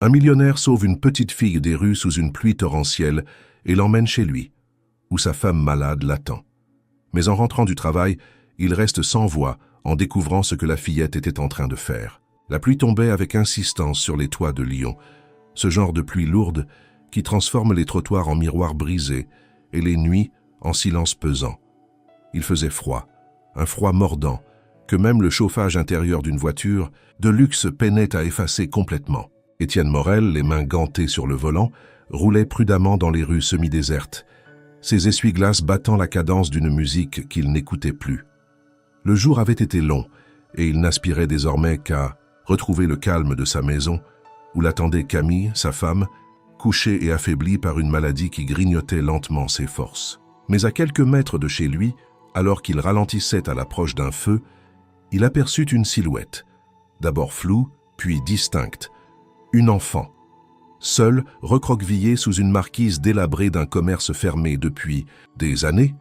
Un millionnaire sauve une petite fille des rues sous une pluie torrentielle et l'emmène chez lui, où sa femme malade l'attend. Mais en rentrant du travail, il reste sans voix en découvrant ce que la fillette était en train de faire. La pluie tombait avec insistance sur les toits de Lyon, ce genre de pluie lourde qui transforme les trottoirs en miroirs brisés et les nuits en silence pesant. Il faisait froid, un froid mordant, que même le chauffage intérieur d'une voiture de luxe peinait à effacer complètement. Étienne Morel, les mains gantées sur le volant, roulait prudemment dans les rues semi-désertes, ses essuie-glaces battant la cadence d'une musique qu'il n'écoutait plus. Le jour avait été long, et il n'aspirait désormais qu'à retrouver le calme de sa maison, où l'attendait Camille, sa femme, couchée et affaiblie par une maladie qui grignotait lentement ses forces. Mais à quelques mètres de chez lui, alors qu'il ralentissait à l'approche d'un feu, il aperçut une silhouette, d'abord floue, puis distincte, une enfant, seule, recroquevillée sous une marquise délabrée d'un commerce fermé depuis des années.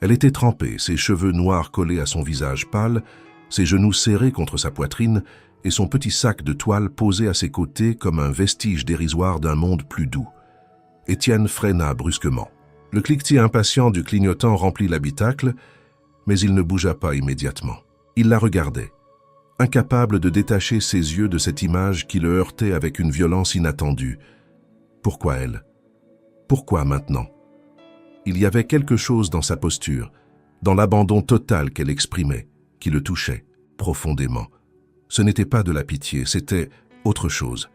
Elle était trempée, ses cheveux noirs collés à son visage pâle, ses genoux serrés contre sa poitrine et son petit sac de toile posé à ses côtés comme un vestige dérisoire d'un monde plus doux. Étienne freina brusquement. Le cliquetis impatient du clignotant remplit l'habitacle, mais il ne bougea pas immédiatement. Il la regardait, incapable de détacher ses yeux de cette image qui le heurtait avec une violence inattendue. Pourquoi elle? Pourquoi maintenant? Il y avait quelque chose dans sa posture, dans l'abandon total qu'elle exprimait, qui le touchait profondément. Ce n'était pas de la pitié, c'était autre chose.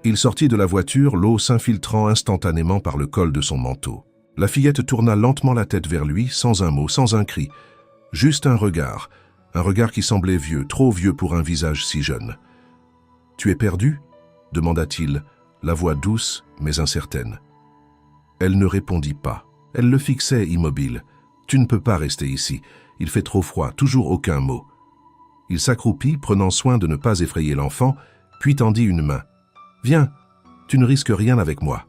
Il sortit de la voiture, l'eau s'infiltrant instantanément par le col de son manteau. La fillette tourna lentement la tête vers lui, sans un mot, sans un cri. Juste un regard qui semblait vieux, trop vieux pour un visage si jeune. « Tu es perdu ?» demanda-t-il, la voix douce mais incertaine. Elle ne répondit pas. Elle le fixait immobile. « Tu ne peux pas rester ici. Il fait trop froid, toujours aucun mot. » Il s'accroupit, prenant soin de ne pas effrayer l'enfant, puis tendit une main. « Viens, tu ne risques rien avec moi. »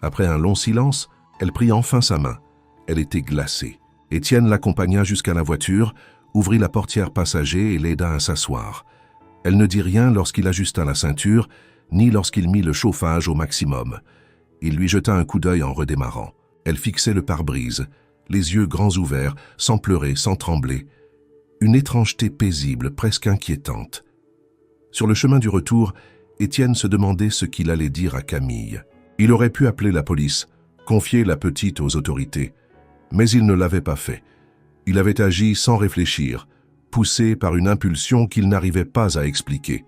Après un long silence, elle prit enfin sa main. Elle était glacée. Étienne l'accompagna jusqu'à la voiture, ouvrit la portière passager et l'aida à s'asseoir. Elle ne dit rien lorsqu'il ajusta la ceinture, ni lorsqu'il mit le chauffage au maximum. Il lui jeta un coup d'œil en redémarrant. Elle fixait le pare-brise, les yeux grands ouverts, sans pleurer, sans trembler. Une étrangeté paisible, presque inquiétante. Sur le chemin du retour, Étienne se demandait ce qu'il allait dire à Camille. Il aurait pu appeler la police, confier la petite aux autorités, mais il ne l'avait pas fait. Il avait agi sans réfléchir, poussé par une impulsion qu'il n'arrivait pas à expliquer.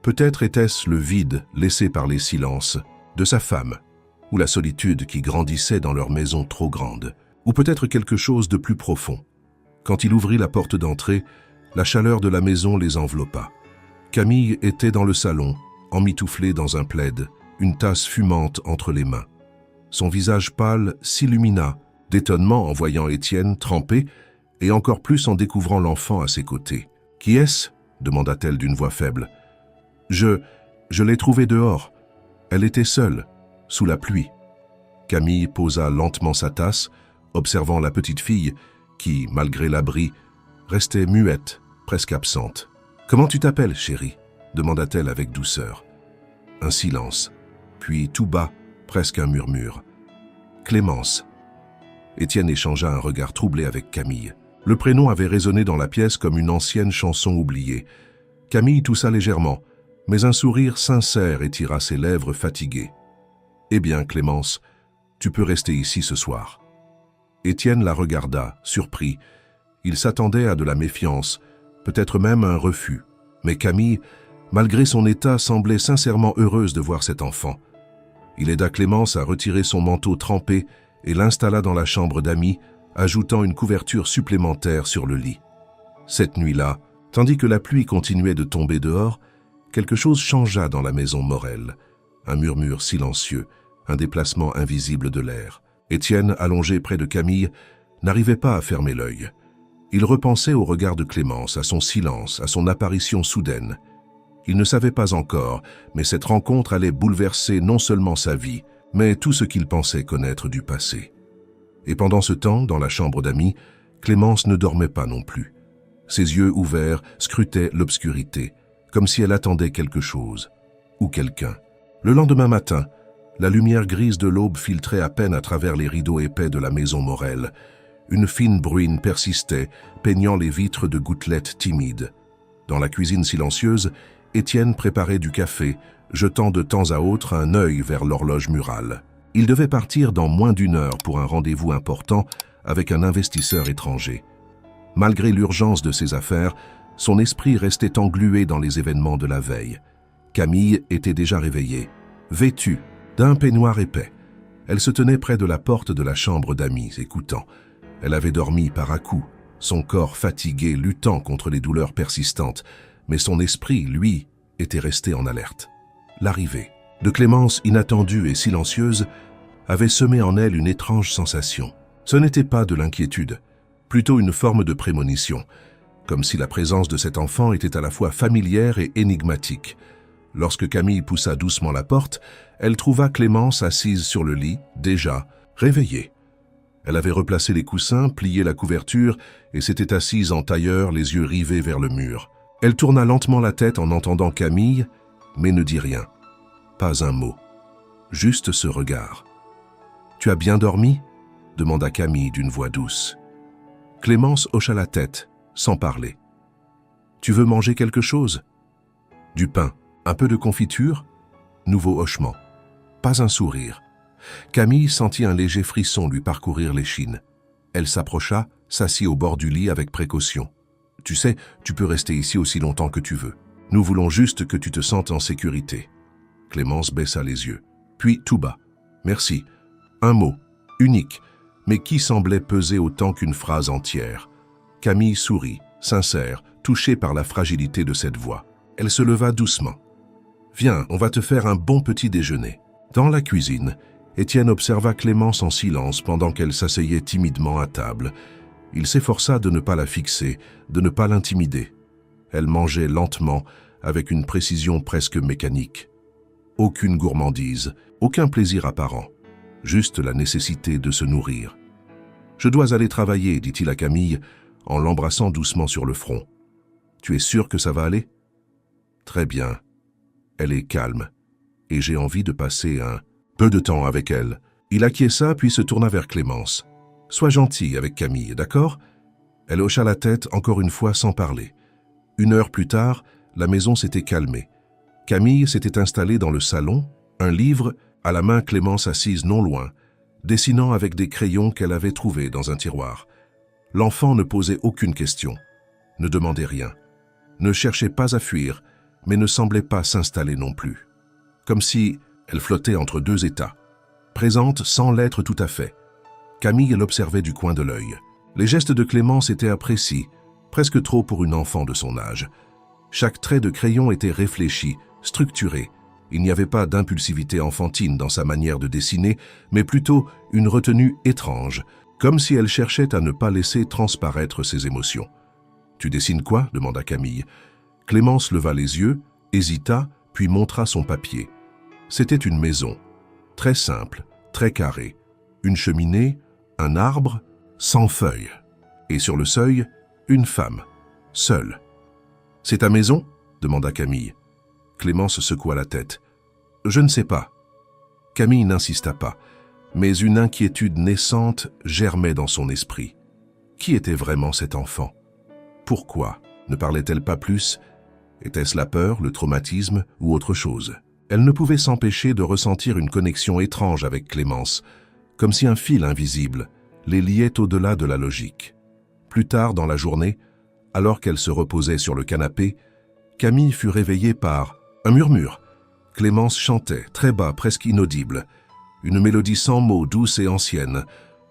Peut-être était-ce le vide laissé par les silences de sa femme, ou la solitude qui grandissait dans leur maison trop grande, ou peut-être quelque chose de plus profond. Quand il ouvrit la porte d'entrée, la chaleur de la maison les enveloppa. Camille était dans le salon, emmitouflée dans un plaid, une tasse fumante entre les mains. Son visage pâle s'illumina, d'étonnement en voyant Étienne trempé, et encore plus en découvrant l'enfant à ses côtés. « Qui est-ce » demanda-t-elle d'une voix faible. « Je l'ai trouvée dehors. Elle était seule, sous la pluie. » Camille posa lentement sa tasse, observant la petite fille, qui, malgré l'abri, restait muette, presque absente. « Comment tu t'appelles, chérie » demanda-t-elle avec douceur. Un silence, puis tout bas, presque un murmure. « Clémence. » Étienne échangea un regard troublé avec Camille. Le prénom avait résonné dans la pièce comme une ancienne chanson oubliée. Camille toussa légèrement, mais un sourire sincère étira ses lèvres fatiguées. « Eh bien, Clémence, tu peux rester ici ce soir. » Étienne la regarda, surpris. Il s'attendait à de la méfiance, peut-être même un refus. Mais Camille, malgré son état, semblait sincèrement heureuse de voir cet enfant. Il aida Clémence à retirer son manteau trempé et l'installa dans la chambre d'amis, ajoutant une couverture supplémentaire sur le lit. Cette nuit-là, tandis que la pluie continuait de tomber dehors, quelque chose changea dans la maison Morel. Un murmure silencieux, un déplacement invisible de l'air. Étienne, allongé près de Camille, n'arrivait pas à fermer l'œil. Il repensait au regard de Clémence, à son silence, à son apparition soudaine. Il ne savait pas encore, mais cette rencontre allait bouleverser non seulement sa vie, mais tout ce qu'il pensait connaître du passé. Et pendant ce temps, dans la chambre d'amis, Clémence ne dormait pas non plus. Ses yeux ouverts scrutaient l'obscurité, comme si elle attendait quelque chose. ou quelqu'un. Le lendemain matin, la lumière grise de l'aube filtrait à peine à travers les rideaux épais de la maison Morel. Une fine bruine persistait, peignant les vitres de gouttelettes timides. Dans la cuisine silencieuse, Étienne préparait du café, jetant de temps à autre un œil vers l'horloge murale. Il devait partir dans moins d'une heure pour un rendez-vous important avec un investisseur étranger. Malgré l'urgence de ses affaires, son esprit restait englué dans les événements de la veille. Camille était déjà réveillée, vêtue d'un peignoir épais. Elle se tenait près de la porte de la chambre d'amis, écoutant. Elle avait dormi par à-coups, son corps fatigué luttant contre les douleurs persistantes, mais son esprit, lui, était resté en alerte. L'arrivée de Clémence, inattendue et silencieuse, avait semé en elle une étrange sensation. Ce n'était pas de l'inquiétude, plutôt une forme de prémonition, comme si la présence de cet enfant était à la fois familière et énigmatique. Lorsque Camille poussa doucement la porte, elle trouva Clémence assise sur le lit, déjà réveillée. Elle avait replacé les coussins, plié la couverture et s'était assise en tailleur, les yeux rivés vers le mur. Elle tourna lentement la tête en entendant Camille, mais ne dit rien. Pas un mot. Juste ce regard. « Tu as bien dormi ?» demanda Camille d'une voix douce. Clémence hocha la tête, sans parler. « Tu veux manger quelque chose ?»« Du pain. Un peu de confiture ?» Nouveau hochement. Pas un sourire. Camille sentit un léger frisson lui parcourir l'échine. Elle s'approcha, s'assit au bord du lit avec précaution. « Tu sais, tu peux rester ici aussi longtemps que tu veux. Nous voulons juste que tu te sentes en sécurité. » Clémence baissa les yeux. Puis tout bas. « Merci. » Un mot, unique, mais qui semblait peser autant qu'une phrase entière. Camille sourit, sincère, touchée par la fragilité de cette voix. Elle se leva doucement. « Viens, on va te faire un bon petit déjeuner. » Dans la cuisine, Étienne observa Clémence en silence pendant qu'elle s'asseyait timidement à table. Il s'efforça de ne pas la fixer, de ne pas l'intimider. Elle mangeait lentement, avec une précision presque mécanique. Aucune gourmandise, aucun plaisir apparent. Juste la nécessité de se nourrir. « Je dois aller travailler, dit-il à Camille, en l'embrassant doucement sur le front. « Tu es sûr que ça va aller ?»« Très bien. Elle est calme, et j'ai envie de passer un peu de temps avec elle. » Il acquiesça, puis se tourna vers Clémence. « Sois gentille avec Camille, d'accord ?» Elle hocha la tête encore une fois sans parler. Une heure plus tard, la maison s'était calmée. Camille s'était installée dans le salon, un livre à la main, Clémence assise non loin, dessinant avec des crayons qu'elle avait trouvés dans un tiroir. L'enfant ne posait aucune question, ne demandait rien, ne cherchait pas à fuir, mais ne semblait pas s'installer non plus. Comme si elle flottait entre deux états, présente sans l'être tout à fait. Camille l'observait du coin de l'œil. Les gestes de Clémence étaient imprécis, presque trop pour une enfant de son âge. Chaque trait de crayon était réfléchi, structuré. Il n'y avait pas d'impulsivité enfantine dans sa manière de dessiner, mais plutôt une retenue étrange, comme si elle cherchait à ne pas laisser transparaître ses émotions. « Tu dessines quoi ?» demanda Camille. Clémence leva les yeux, hésita, puis montra son papier. C'était une maison, très simple, très carrée. Une cheminée, un arbre, sans feuilles. Et sur le seuil, une femme, seule. « C'est ta maison ?» demanda Camille. Clémence secoua la tête. « Je ne sais pas. » Camille n'insista pas, mais une inquiétude naissante germait dans son esprit. Qui était vraiment cet enfant? Pourquoi? Ne parlait-elle pas plus? Était-ce la peur, le traumatisme ou autre chose? Elle ne pouvait s'empêcher de ressentir une connexion étrange avec Clémence, comme si un fil invisible les liait au-delà de la logique. Plus tard dans la journée, alors qu'elle se reposait sur le canapé, Camille fut réveillée par un murmure. Clémence chantait, très bas, presque inaudible. Une mélodie sans mots, douce et ancienne.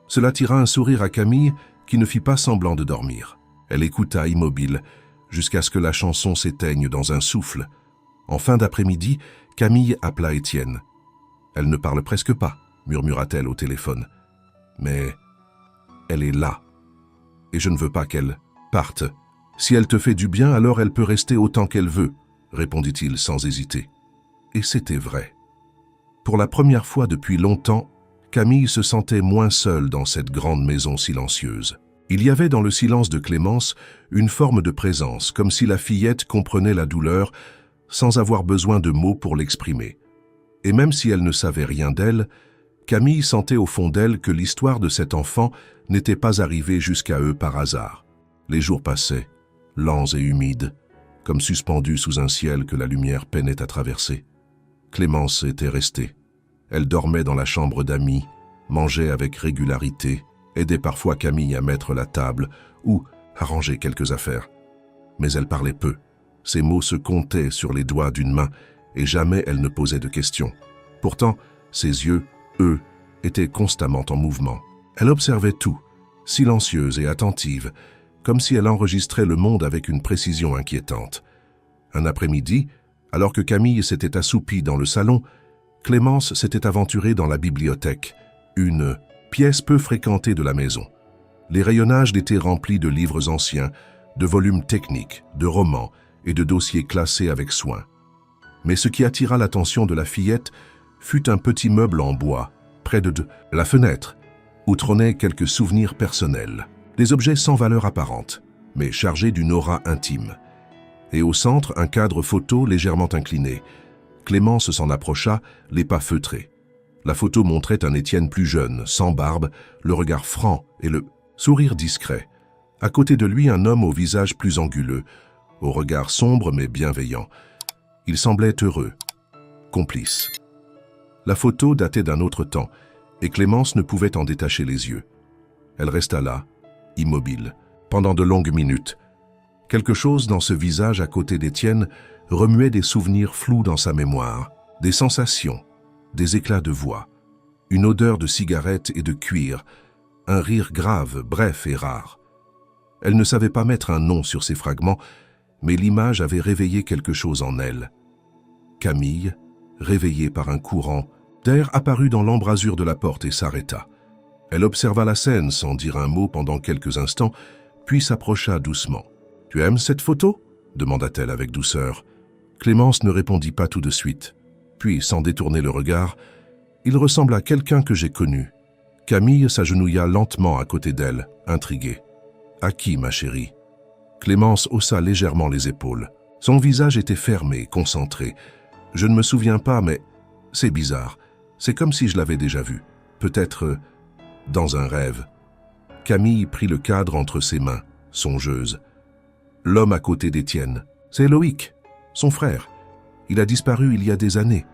Cela tira un sourire à Camille qui ne fit pas semblant de dormir. Elle écouta immobile, jusqu'à ce que la chanson s'éteigne dans un souffle. En fin d'après-midi, Camille appela Étienne. « Elle ne parle presque pas, » murmura-t-elle au téléphone. « Mais elle est là. Et je ne veux pas qu'elle parte. Si elle te fait du bien, alors elle peut rester autant qu'elle veut, » répondit-il sans hésiter. Et c'était vrai. Pour la première fois depuis longtemps, Camille se sentait moins seule dans cette grande maison silencieuse. Il y avait dans le silence de Clémence une forme de présence, comme si la fillette comprenait la douleur, sans avoir besoin de mots pour l'exprimer. Et même si elle ne savait rien d'elle, Camille sentait au fond d'elle que l'histoire de cet enfant n'était pas arrivée jusqu'à eux par hasard. Les jours passaient, lents et humides, comme suspendus sous un ciel que la lumière peinait à traverser. Clémence était restée. Elle dormait dans la chambre d'amis, mangeait avec régularité, aidait parfois Camille à mettre la table ou à ranger quelques affaires. Mais elle parlait peu. Ses mots se comptaient sur les doigts d'une main et jamais elle ne posait de questions. Pourtant, ses yeux, eux, étaient constamment en mouvement. Elle observait tout, silencieuse et attentive, comme si elle enregistrait le monde avec une précision inquiétante. Un après-midi, alors que Camille s'était assoupie dans le salon, Clémence s'était aventurée dans la bibliothèque, une pièce peu fréquentée de la maison. Les rayonnages étaient remplis de livres anciens, de volumes techniques, de romans et de dossiers classés avec soin. Mais ce qui attira l'attention de la fillette fut un petit meuble en bois, près de la fenêtre, où trônaient quelques souvenirs personnels, des objets sans valeur apparente, mais chargés d'une aura intime. Et au centre, un cadre photo légèrement incliné. Clémence s'en approcha, les pas feutrés. La photo montrait un Étienne plus jeune, sans barbe, le regard franc et le sourire discret. À côté de lui, un homme au visage plus anguleux, au regard sombre mais bienveillant. Il semblait heureux, complice. La photo datait d'un autre temps, et Clémence ne pouvait en détacher les yeux. Elle resta là, immobile, pendant de longues minutes. Quelque chose dans ce visage à côté d'Étienne remuait des souvenirs flous dans sa mémoire, des sensations, des éclats de voix, une odeur de cigarette et de cuir, un rire grave, bref et rare. Elle ne savait pas mettre un nom sur ces fragments, mais l'image avait réveillé quelque chose en elle. Camille, réveillée par un courant d'air, apparut dans l'embrasure de la porte et s'arrêta. Elle observa la scène sans dire un mot pendant quelques instants, puis s'approcha doucement. « Tu aimes cette photo ?» demanda-t-elle avec douceur. Clémence ne répondit pas tout de suite. Puis, sans détourner le regard, « Il ressemble à quelqu'un que j'ai connu. » Camille s'agenouilla lentement à côté d'elle, intriguée. « À qui, ma chérie ?» Clémence haussa légèrement les épaules. Son visage était fermé, concentré. « Je ne me souviens pas, mais c'est bizarre. C'est comme si je l'avais déjà vu. Peut-être dans un rêve. » Camille prit le cadre entre ses mains, songeuse. L'homme à côté d'Étienne, c'est Loïc, son frère. Il a disparu il y a des années.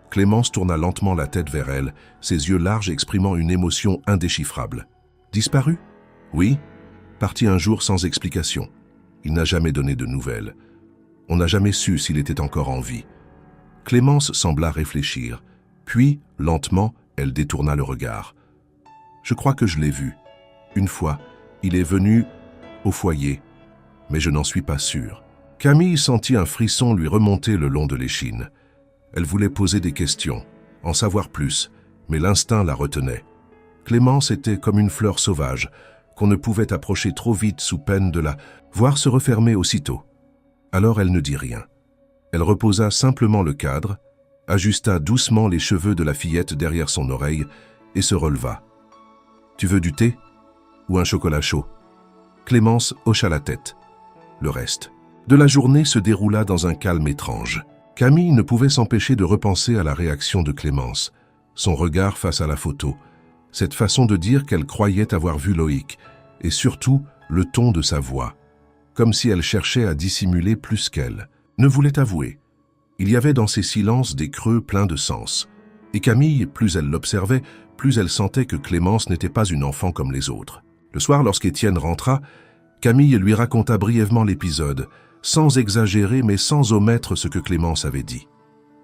Clémence tourna lentement la tête vers elle, ses yeux larges exprimant une émotion indéchiffrable. Disparu ? Oui, parti un jour sans explication. Il n'a jamais donné de nouvelles. On n'a jamais su s'il était encore en vie. Clémence sembla réfléchir. Puis, lentement, elle détourna le regard. Je crois que je l'ai vu. Une fois, il est venu au foyer, mais je n'en suis pas sûr. Camille sentit un frisson lui remonter le long de l'échine. Elle voulait poser des questions, en savoir plus, mais l'instinct la retenait. Clémence était comme une fleur sauvage, qu'on ne pouvait approcher trop vite sous peine de la voir se refermer aussitôt. Alors elle ne dit rien. Elle reposa simplement le cadre, ajusta doucement les cheveux de la fillette derrière son oreille et se releva. « Tu veux du thé ? Ou un chocolat chaud ?» Clémence hocha la tête. Le reste de la journée se déroula dans un calme étrange. Camille ne pouvait s'empêcher de repenser à la réaction de Clémence, son regard face à la photo, cette façon de dire qu'elle croyait avoir vu Loïc, et surtout le ton de sa voix, comme si elle cherchait à dissimuler plus qu'elle ne voulait avouer. Il y avait dans ces silences des creux pleins de sens, et Camille, plus elle l'observait, plus elle sentait que Clémence n'était pas une enfant comme les autres. Le soir, lorsqu'Étienne rentra, Camille lui raconta brièvement l'épisode, sans exagérer mais sans omettre ce que Clémence avait dit.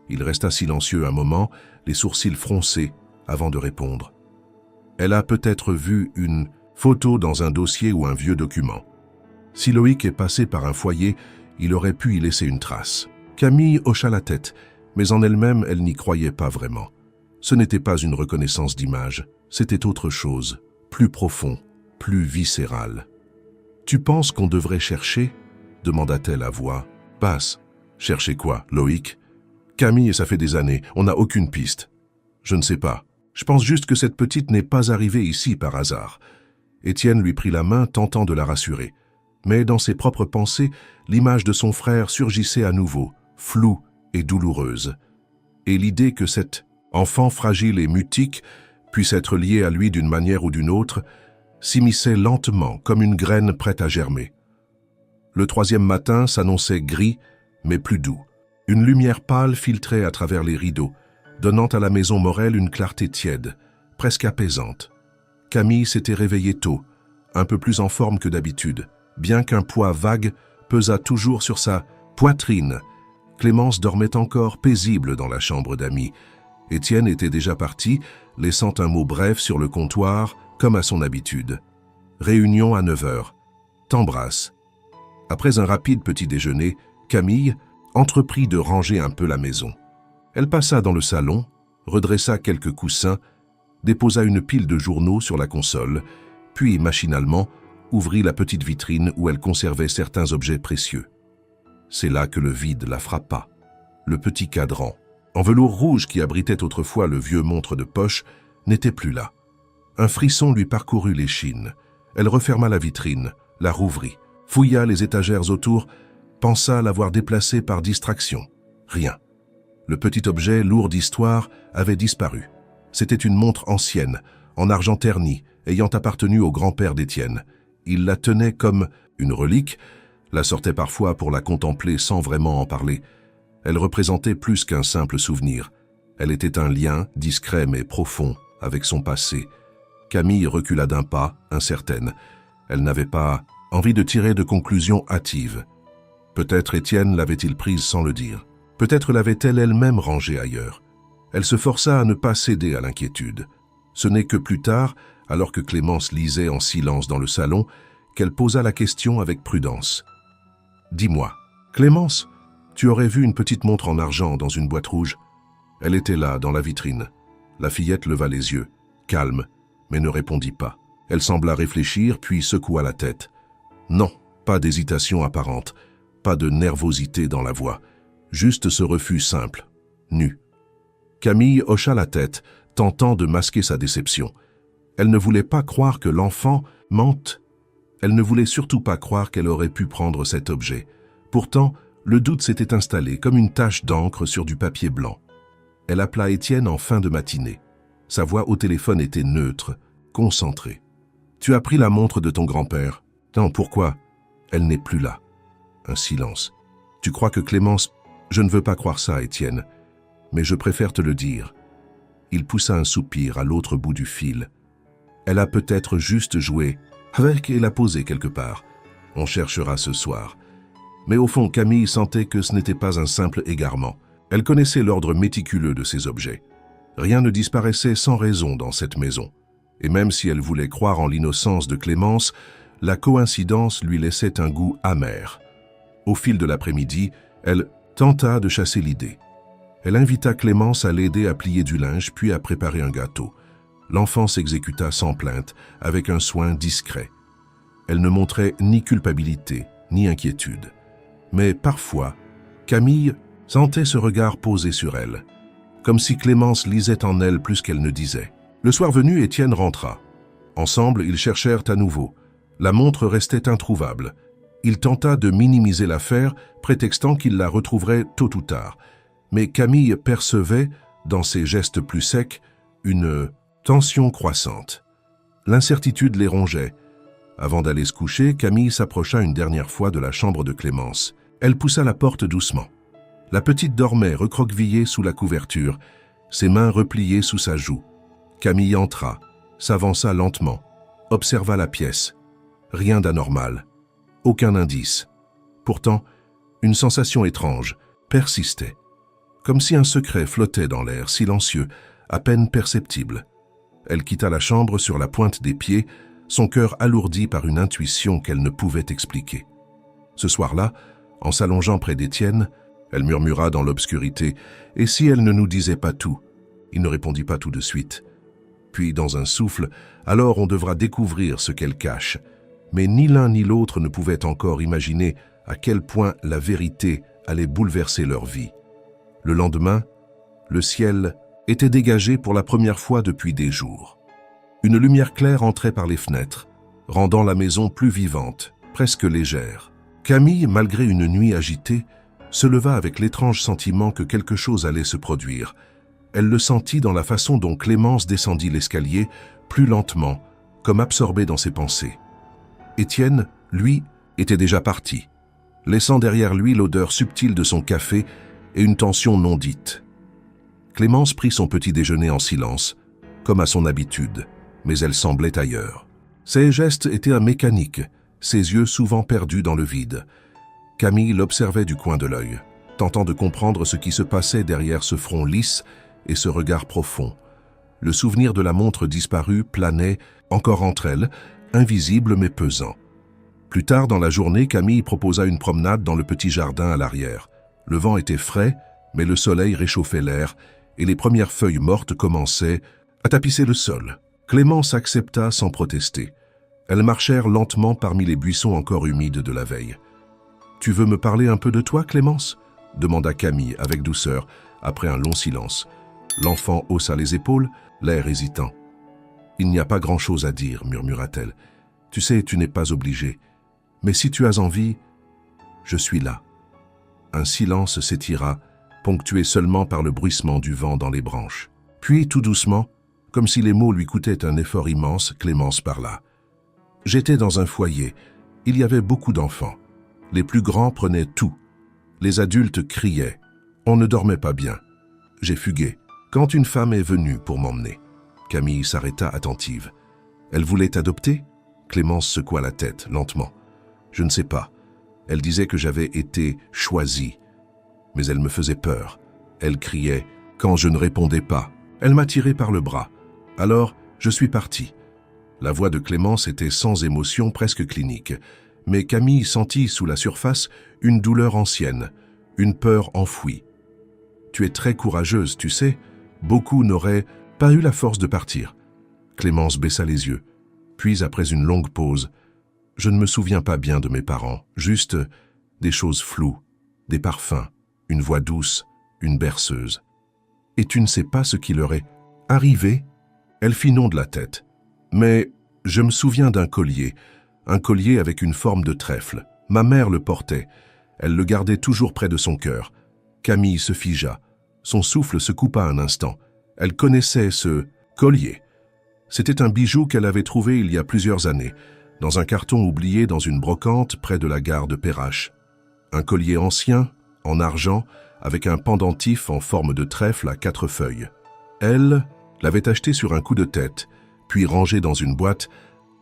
Il resta silencieux un moment, les sourcils froncés, avant de répondre. Elle a peut-être vu une photo dans un dossier ou un vieux document. Si Loïc est passé par un foyer, il aurait pu y laisser une trace. Camille hocha la tête, mais en elle-même, elle n'y croyait pas vraiment. Ce n'était pas une reconnaissance d'image, c'était autre chose, plus profond, plus viscéral. « Tu penses qu'on devrait chercher ?» demanda-t-elle à voix basse. « Chercher quoi, Loïc ?» Camille, ça fait des années, on n'a aucune piste. Je ne sais pas. Je pense juste que cette petite n'est pas arrivée ici par hasard. Étienne lui prit la main, tentant de la rassurer. Mais dans ses propres pensées, l'image de son frère surgissait à nouveau, floue et douloureuse. Et l'idée que cet enfant fragile et mutique puisse être lié à lui d'une manière ou d'une autre s'immisçait lentement comme une graine prête à germer. Le troisième matin s'annonçait gris, mais plus doux. Une lumière pâle filtrait à travers les rideaux, donnant à la maison Morel une clarté tiède, presque apaisante. Camille s'était réveillée tôt, un peu plus en forme que d'habitude, bien qu'un poids vague pesât toujours sur sa poitrine. Clémence dormait encore paisible dans la chambre d'amis. Étienne était déjà parti, laissant un mot bref sur le comptoir, comme à son habitude. Réunion à 9 heures. T'embrasse. Après un rapide petit déjeuner, Camille entreprit de ranger un peu la maison. Elle passa dans le salon, redressa quelques coussins, déposa une pile de journaux sur la console, puis, machinalement, ouvrit la petite vitrine où elle conservait certains objets précieux. C'est là que le vide la frappa. Le petit cadran, en velours rouge qui abritait autrefois le vieux montre de poche, n'était plus là. Un frisson lui parcourut l'échine. Elle referma la vitrine, la rouvrit, fouilla les étagères autour, pensa l'avoir déplacé par distraction. Rien. Le petit objet, lourd d'histoire, avait disparu. C'était une montre ancienne, en argent terni, ayant appartenu au grand-père d'Étienne. Il la tenait comme une relique, la sortait parfois pour la contempler sans vraiment en parler. Elle représentait plus qu'un simple souvenir. Elle était un lien, discret mais profond, avec son passé. Camille recula d'un pas, incertaine. Elle n'avait pas envie de tirer de conclusions hâtives. Peut-être Étienne l'avait-il prise sans le dire. Peut-être l'avait-elle elle-même rangée ailleurs. Elle se força à ne pas céder à l'inquiétude. Ce n'est que plus tard, alors que Clémence lisait en silence dans le salon, qu'elle posa la question avec prudence. « Dis-moi, Clémence, tu aurais vu une petite montre en argent dans une boîte rouge ?» Elle était là, dans la vitrine. La fillette leva les yeux, calme, mais ne répondit pas. Elle sembla réfléchir, puis secoua la tête. Non, pas d'hésitation apparente, pas de nervosité dans la voix, juste ce refus simple, nu. Camille hocha la tête, tentant de masquer sa déception. Elle ne voulait pas croire que l'enfant mente. Elle ne voulait surtout pas croire qu'elle aurait pu prendre cet objet. Pourtant, le doute s'était installé comme une tache d'encre sur du papier blanc. Elle appela Étienne en fin de matinée. Sa voix au téléphone était neutre, concentrée. « Tu as pris la montre de ton grand-père ?»« Non, pourquoi ?»« Elle n'est plus là. » Un silence. « Tu crois que Clémence... » »« Je ne veux pas croire ça, Étienne, mais je préfère te le dire. » Il poussa un soupir à l'autre bout du fil. Elle a peut-être juste joué avec et l'a posé quelque part. On cherchera ce soir. Mais au fond, Camille sentait que ce n'était pas un simple égarement. Elle connaissait l'ordre méticuleux de ces objets. Rien ne disparaissait sans raison dans cette maison. Et même si elle voulait croire en l'innocence de Clémence, la coïncidence lui laissait un goût amer. Au fil de l'après-midi, elle tenta de chasser l'idée. Elle invita Clémence à l'aider à plier du linge puis à préparer un gâteau. L'enfant s'exécuta sans plainte, avec un soin discret. Elle ne montrait ni culpabilité, ni inquiétude. Mais parfois, Camille sentait ce regard posé sur elle, comme si Clémence lisait en elle plus qu'elle ne disait. Le soir venu, Étienne rentra. Ensemble, ils cherchèrent à nouveau. La montre restait introuvable. Il tenta de minimiser l'affaire, prétextant qu'il la retrouverait tôt ou tard. Mais Camille percevait, dans ses gestes plus secs, une tension croissante. L'incertitude les rongeait. Avant d'aller se coucher, Camille s'approcha une dernière fois de la chambre de Clémence. Elle poussa la porte doucement. La petite dormait recroquevillée sous la couverture, ses mains repliées sous sa joue. Camille entra, s'avança lentement, observa la pièce. Rien d'anormal, aucun indice. Pourtant, une sensation étrange persistait, comme si un secret flottait dans l'air, silencieux, à peine perceptible. Elle quitta la chambre sur la pointe des pieds, son cœur alourdi par une intuition qu'elle ne pouvait expliquer. Ce soir-là, en s'allongeant près d'Étienne, elle murmura dans l'obscurité « Et si elle ne nous disait pas tout ?» Il ne répondit pas tout de suite. Puis, dans un souffle, « Alors on devra découvrir ce qu'elle cache. » Mais ni l'un ni l'autre ne pouvaient encore imaginer à quel point la vérité allait bouleverser leur vie. Le lendemain, le ciel était dégagé pour la première fois depuis des jours. Une lumière claire entrait par les fenêtres, rendant la maison plus vivante, presque légère. Camille, malgré une nuit agitée, se leva avec l'étrange sentiment que quelque chose allait se produire. Elle le sentit dans la façon dont Clémence descendit l'escalier, plus lentement, comme absorbée dans ses pensées. Étienne, lui, était déjà parti, laissant derrière lui l'odeur subtile de son café et une tension non dite. Clémence prit son petit déjeuner en silence, comme à son habitude, mais elle semblait ailleurs. Ses gestes étaient mécaniques, ses yeux souvent perdus dans le vide. Camille l'observait du coin de l'œil, tentant de comprendre ce qui se passait derrière ce front lisse et ce regard profond. Le souvenir de la montre disparue planait encore entre elles, invisible mais pesant. Plus tard dans la journée, Camille proposa une promenade dans le petit jardin à l'arrière. Le vent était frais, mais le soleil réchauffait l'air et les premières feuilles mortes commençaient à tapisser le sol. Clémence accepta sans protester. Elles marchèrent lentement parmi les buissons encore humides de la veille. « Tu veux me parler un peu de toi, Clémence ?» demanda Camille avec douceur, après un long silence. L'enfant haussa les épaules, l'air hésitant. « Il n'y a pas grand-chose à dire, murmura-t-elle. Tu sais, tu n'es pas obligée. Mais si tu as envie, je suis là. » Un silence s'étira, ponctué seulement par le bruissement du vent dans les branches. Puis, tout doucement, comme si les mots lui coûtaient un effort immense, Clémence parla. « J'étais dans un foyer. Il y avait beaucoup d'enfants. Les plus grands prenaient tout. Les adultes criaient. On ne dormait pas bien. J'ai fugué. Quand une femme est venue pour m'emmener. » Camille s'arrêta attentive. « Elle voulait t'adopter ?» Clémence secoua la tête, lentement. « Je ne sais pas. Elle disait que j'avais été choisie. Mais elle me faisait peur. Elle criait quand je ne répondais pas. Elle m'a tiré par le bras. Alors, je suis parti. » La voix de Clémence était sans émotion, presque clinique. Mais Camille sentit sous la surface une douleur ancienne, une peur enfouie. « Tu es très courageuse, tu sais. Beaucoup n'auraient pas eu la force de partir. » Clémence baissa les yeux. Puis, après une longue pause, « Je ne me souviens pas bien de mes parents, juste des choses floues, des parfums, une voix douce, une berceuse. Et tu ne sais pas ce qui leur est arrivé ?» Elle fit non de la tête. « Mais je me souviens d'un collier, un collier avec une forme de trèfle. Ma mère le portait. Elle le gardait toujours près de son cœur. » Camille se figea. Son souffle se coupa un instant. Elle connaissait ce collier. C'était un bijou qu'elle avait trouvé il y a plusieurs années, dans un carton oublié dans une brocante près de la gare de Perrache. Un collier ancien, en argent, avec un pendentif en forme de trèfle à 4 feuilles. Elle l'avait acheté sur un coup de tête, puis rangé dans une boîte,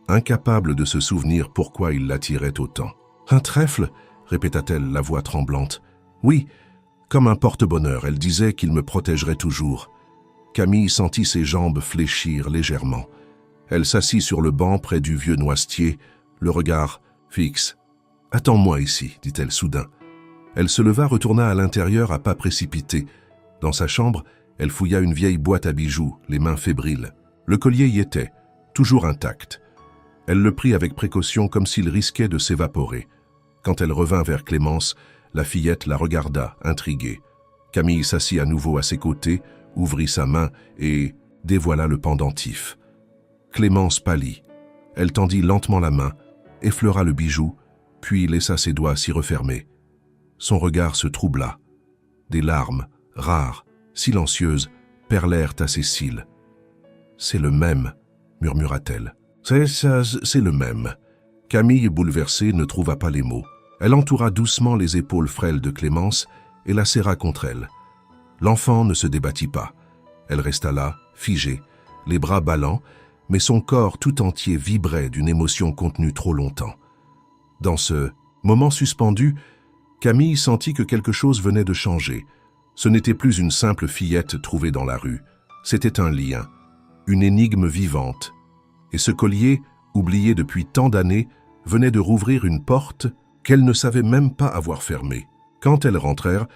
incapable de se souvenir pourquoi il l'attirait autant. « Un trèfle ?» répéta-t-elle, la voix tremblante. « Oui, comme un porte-bonheur, elle disait qu'il me protégerait toujours. » Camille sentit ses jambes fléchir légèrement. Elle s'assit sur le banc près du vieux noisetier, le regard fixe. « Attends-moi ici, dit-elle soudain. » Elle se leva, retourna à l'intérieur à pas précipités. Dans sa chambre, elle fouilla une vieille boîte à bijoux, les mains fébriles. Le collier y était, toujours intact. Elle le prit avec précaution comme s'il risquait de s'évaporer. Quand elle revint vers Clémence, la fillette la regarda, intriguée. Camille s'assit à nouveau à ses côtés, ouvrit sa main et dévoila le pendentif. Clémence pâlit. Elle tendit lentement la main, effleura le bijou, puis laissa ses doigts s'y refermer. Son regard se troubla. Des larmes, rares, silencieuses, perlèrent à ses cils. « C'est le même, » murmura-t-elle. « C'est le même. » Camille, bouleversée, ne trouva pas les mots. Elle entoura doucement les épaules frêles de Clémence et la serra contre elle. L'enfant ne se débattit pas. Elle resta là, figée, les bras ballants, mais son corps tout entier vibrait d'une émotion contenue trop longtemps. Dans ce moment suspendu, Camille sentit que quelque chose venait de changer. Ce n'était plus une simple fillette trouvée dans la rue. C'était un lien, une énigme vivante. Et ce collier, oublié depuis tant d'années, venait de rouvrir une porte qu'elle ne savait même pas avoir fermée. Quand elles rentrèrent,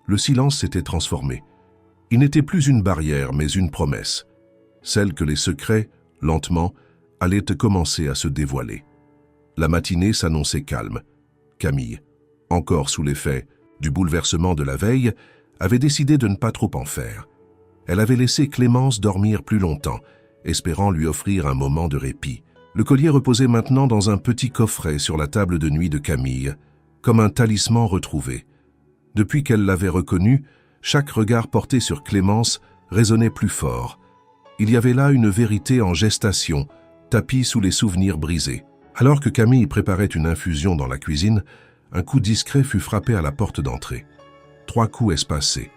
le silence s'était transformé. Il n'était plus une barrière, mais une promesse. Celle que les secrets, lentement, allaient commencer à se dévoiler. La matinée s'annonçait calme. Camille, encore sous l'effet du bouleversement de la veille, avait décidé de ne pas trop en faire. Elle avait laissé Clémence dormir plus longtemps, espérant lui offrir un moment de répit. Le collier reposait maintenant dans un petit coffret sur la table de nuit de Camille, comme un talisman retrouvé. Depuis qu'elle l'avait reconnu, chaque regard porté sur Clémence résonnait plus fort. Il y avait là une vérité en gestation, tapie sous les souvenirs brisés. Alors que Camille préparait une infusion dans la cuisine, un coup discret fut frappé à la porte d'entrée. 3 coups espacés.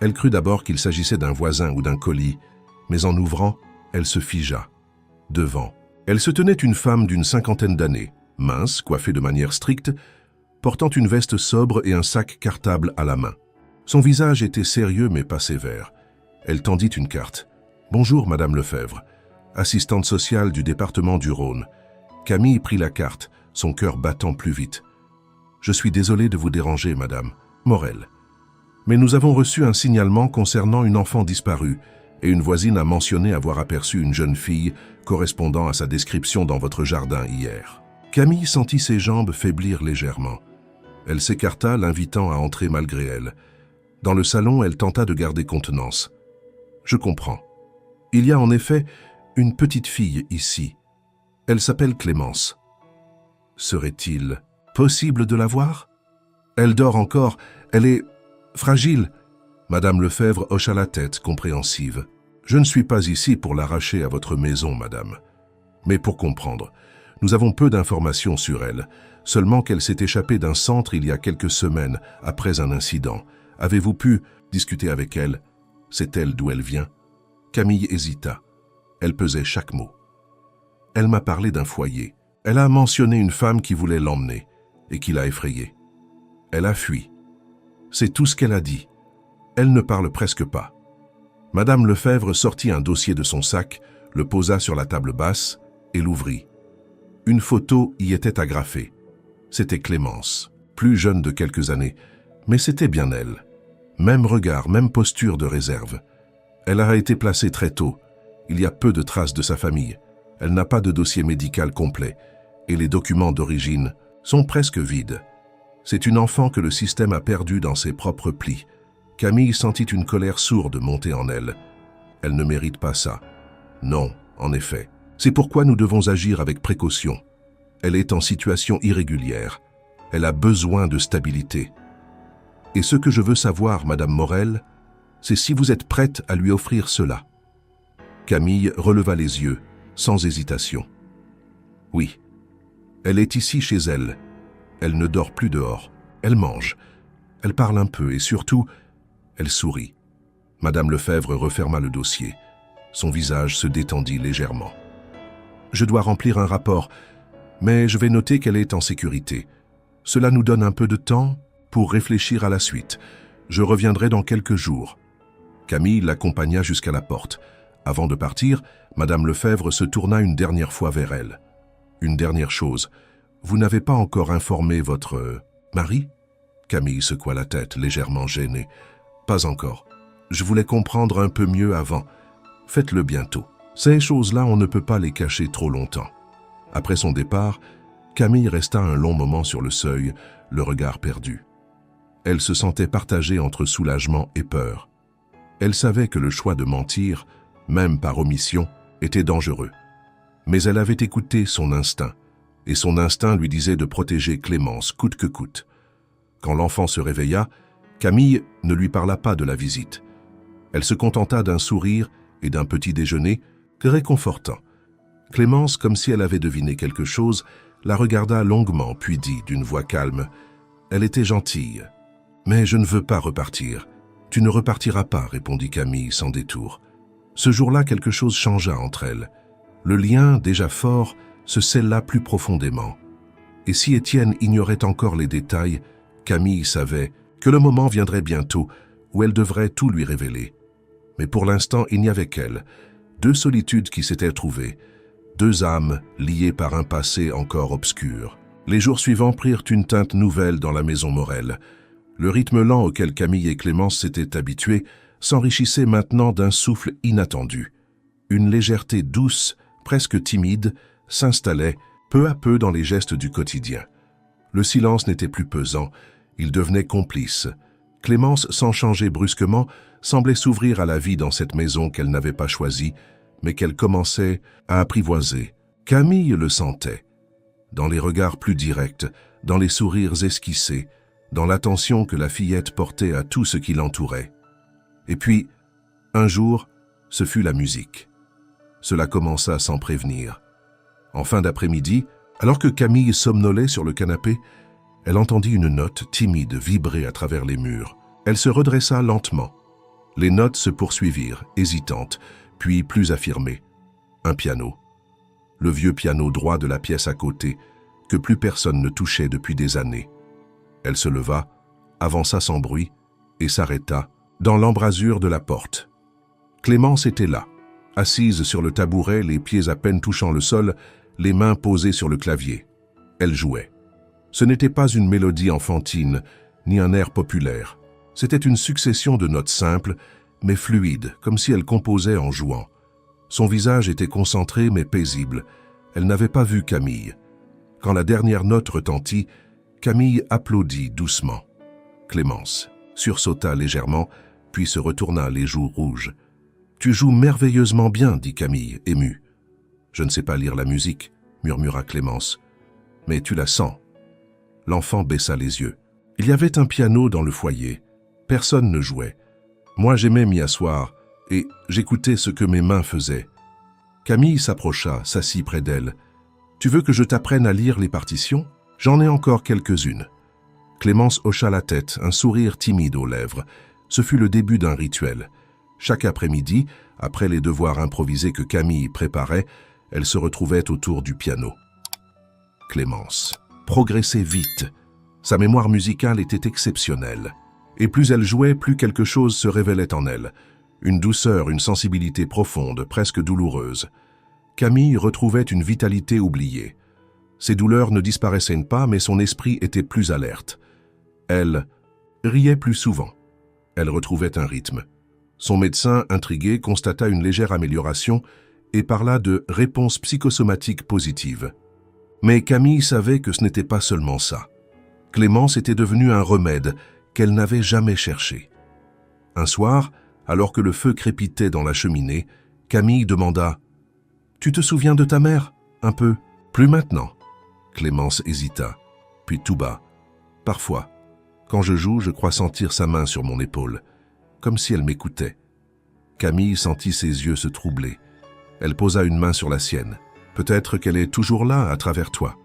Elle crut d'abord qu'il s'agissait d'un voisin ou d'un colis, mais en ouvrant, elle se figea. Devant, elle se tenait une femme d'une 50aine d'années, mince, coiffée de manière stricte, portant une veste sobre et un sac cartable à la main. Son visage était sérieux mais pas sévère. Elle tendit une carte. « Bonjour, Madame Lefebvre, assistante sociale du département du Rhône. » Camille prit la carte, son cœur battant plus vite. « Je suis désolé de vous déranger, Madame Morel. Mais nous avons reçu un signalement concernant une enfant disparue et une voisine a mentionné avoir aperçu une jeune fille correspondant à sa description dans votre jardin hier. » Camille sentit ses jambes faiblir légèrement. Elle s'écarta, l'invitant à entrer malgré elle. Dans le salon, elle tenta de garder contenance. « Je comprends. Il y a en effet une petite fille ici. Elle s'appelle Clémence. Serait-il possible de la voir? Elle dort encore, elle est fragile. » Madame Lefebvre hocha la tête, compréhensive. « Je ne suis pas ici pour l'arracher à votre maison, madame. Mais pour comprendre, nous avons peu d'informations sur elle, seulement qu'elle s'est échappée d'un centre il y a quelques semaines, après un incident. Avez-vous pu discuter avec elle? C'est elle d'où elle vient? » Camille hésita. Elle pesait chaque mot. « Elle m'a parlé d'un foyer. Elle a mentionné une femme qui voulait l'emmener et qui l'a effrayée. Elle a fui. C'est tout ce qu'elle a dit. Elle ne parle presque pas. » Madame Lefebvre sortit un dossier de son sac, le posa sur la table basse et l'ouvrit. Une photo y était agrafée. C'était Clémence, plus jeune de quelques années, mais c'était bien elle. Même regard, même posture de réserve. Elle a été placée très tôt. Il y a peu de traces de sa famille. Elle n'a pas de dossier médical complet et les documents d'origine sont presque vides. C'est une enfant que le système a perdue dans ses propres plis. Camille sentit une colère sourde monter en elle. Elle ne mérite pas ça. Non, en effet. C'est pourquoi nous devons agir avec précaution. Elle est en situation irrégulière. Elle a besoin de stabilité. Et ce que je veux savoir, Madame Morel, c'est si vous êtes prête à lui offrir cela. » Camille releva les yeux, sans hésitation. « Oui. Elle est ici chez elle. Elle ne dort plus dehors. Elle mange. Elle parle un peu et surtout, elle sourit. » Madame Lefebvre referma le dossier. Son visage se détendit légèrement. « Je dois remplir un rapport, mais je vais noter qu'elle est en sécurité. Cela nous donne un peu de temps pour réfléchir à la suite. Je reviendrai dans quelques jours. » Camille l'accompagna jusqu'à la porte. Avant de partir, Madame Lefebvre se tourna une dernière fois vers elle. « Une dernière chose, vous n'avez pas encore informé votre mari ?» Camille secoua la tête, légèrement gênée. « Pas encore. Je voulais comprendre un peu mieux avant. Faites-le bientôt. Ces choses-là, on ne peut pas les cacher trop longtemps. » Après son départ, Camille resta un long moment sur le seuil, le regard perdu. Elle se sentait partagée entre soulagement et peur. Elle savait que le choix de mentir, même par omission, était dangereux. Mais elle avait écouté son instinct, et son instinct lui disait de protéger Clémence coûte que coûte. Quand l'enfant se réveilla, Camille ne lui parla pas de la visite. Elle se contenta d'un sourire et d'un petit déjeuner réconfortant. Clémence, comme si elle avait deviné quelque chose, la regarda longuement puis dit d'une voix calme « Elle était gentille. Mais je ne veux pas repartir. » « Tu ne repartiras pas, répondit Camille sans détour. Ce jour-là, quelque chose changea entre elles. Le lien, déjà fort, se scella plus profondément. Et si Étienne ignorait encore les détails, Camille savait que le moment viendrait bientôt où elle devrait tout lui révéler. Mais pour l'instant, il n'y avait qu'elle, 2 solitudes qui s'étaient trouvées, 2 âmes liées par un passé encore obscur. Les jours suivants prirent une teinte nouvelle dans la maison Morel. Le rythme lent auquel Camille et Clémence s'étaient habitués s'enrichissait maintenant d'un souffle inattendu. Une légèreté douce, presque timide, s'installait peu à peu dans les gestes du quotidien. Le silence n'était plus pesant, il devenait complice. Clémence, sans changer brusquement, semblait s'ouvrir à la vie dans cette maison qu'elle n'avait pas choisie, mais qu'elle commençait à apprivoiser. Camille le sentait. Dans les regards plus directs, dans les sourires esquissés, dans l'attention que la fillette portait à tout ce qui l'entourait. Et puis, un jour, ce fut la musique. Cela commença sans prévenir. En fin d'après-midi, alors que Camille somnolait sur le canapé, elle entendit une note timide vibrer à travers les murs. Elle se redressa lentement. Les notes se poursuivirent, hésitantes, puis plus affirmées. Un piano. Le vieux piano droit de la pièce à côté, que plus personne ne touchait depuis des années. Elle se leva, avança sans bruit et s'arrêta dans l'embrasure de la porte. Clémence était là, assise sur le tabouret, les pieds à peine touchant le sol, les mains posées sur le clavier. Elle jouait. Ce n'était pas une mélodie enfantine, ni un air populaire. C'était une succession de notes simples, mais fluides, comme si elle composait en jouant. Son visage était concentré mais paisible. Elle n'avait pas vu Camille. Quand la dernière note retentit, Camille applaudit doucement. Clémence sursauta légèrement, puis se retourna les joues rouges. « Tu joues merveilleusement bien, dit Camille, émue. »« Je ne sais pas lire la musique, murmura Clémence. Mais tu la sens. » L'enfant baissa les yeux. Il y avait un piano dans le foyer. Personne ne jouait. Moi, j'aimais m'y asseoir, et j'écoutais ce que mes mains faisaient. Camille s'approcha, s'assit près d'elle. « Tu veux que je t'apprenne à lire les partitions ? J'en ai encore quelques-unes. » Clémence hocha la tête, un sourire timide aux lèvres. Ce fut le début d'un rituel. Chaque après-midi, après les devoirs improvisés que Camille préparait, elle se retrouvait autour du piano. Clémence progressait vite. Sa mémoire musicale était exceptionnelle. Et plus elle jouait, plus quelque chose se révélait en elle. Une douceur, une sensibilité profonde, presque douloureuse. Camille retrouvait une vitalité oubliée. Ses douleurs ne disparaissaient pas, mais son esprit était plus alerte. Elle riait plus souvent. Elle retrouvait un rythme. Son médecin, intrigué, constata une légère amélioration et parla de réponse psychosomatique positive. Mais Camille savait que ce n'était pas seulement ça. Clémence était devenue un remède qu'elle n'avait jamais cherché. Un soir, alors que le feu crépitait dans la cheminée, Camille demanda « Tu te souviens de ta mère, un peu ? Plus maintenant ?» Clémence hésita, puis tout bas. « Parfois. Quand je joue, je crois sentir sa main sur mon épaule, comme si elle m'écoutait. » Camille sentit ses yeux se troubler. Elle posa une main sur la sienne. « Peut-être qu'elle est toujours là, à travers toi. »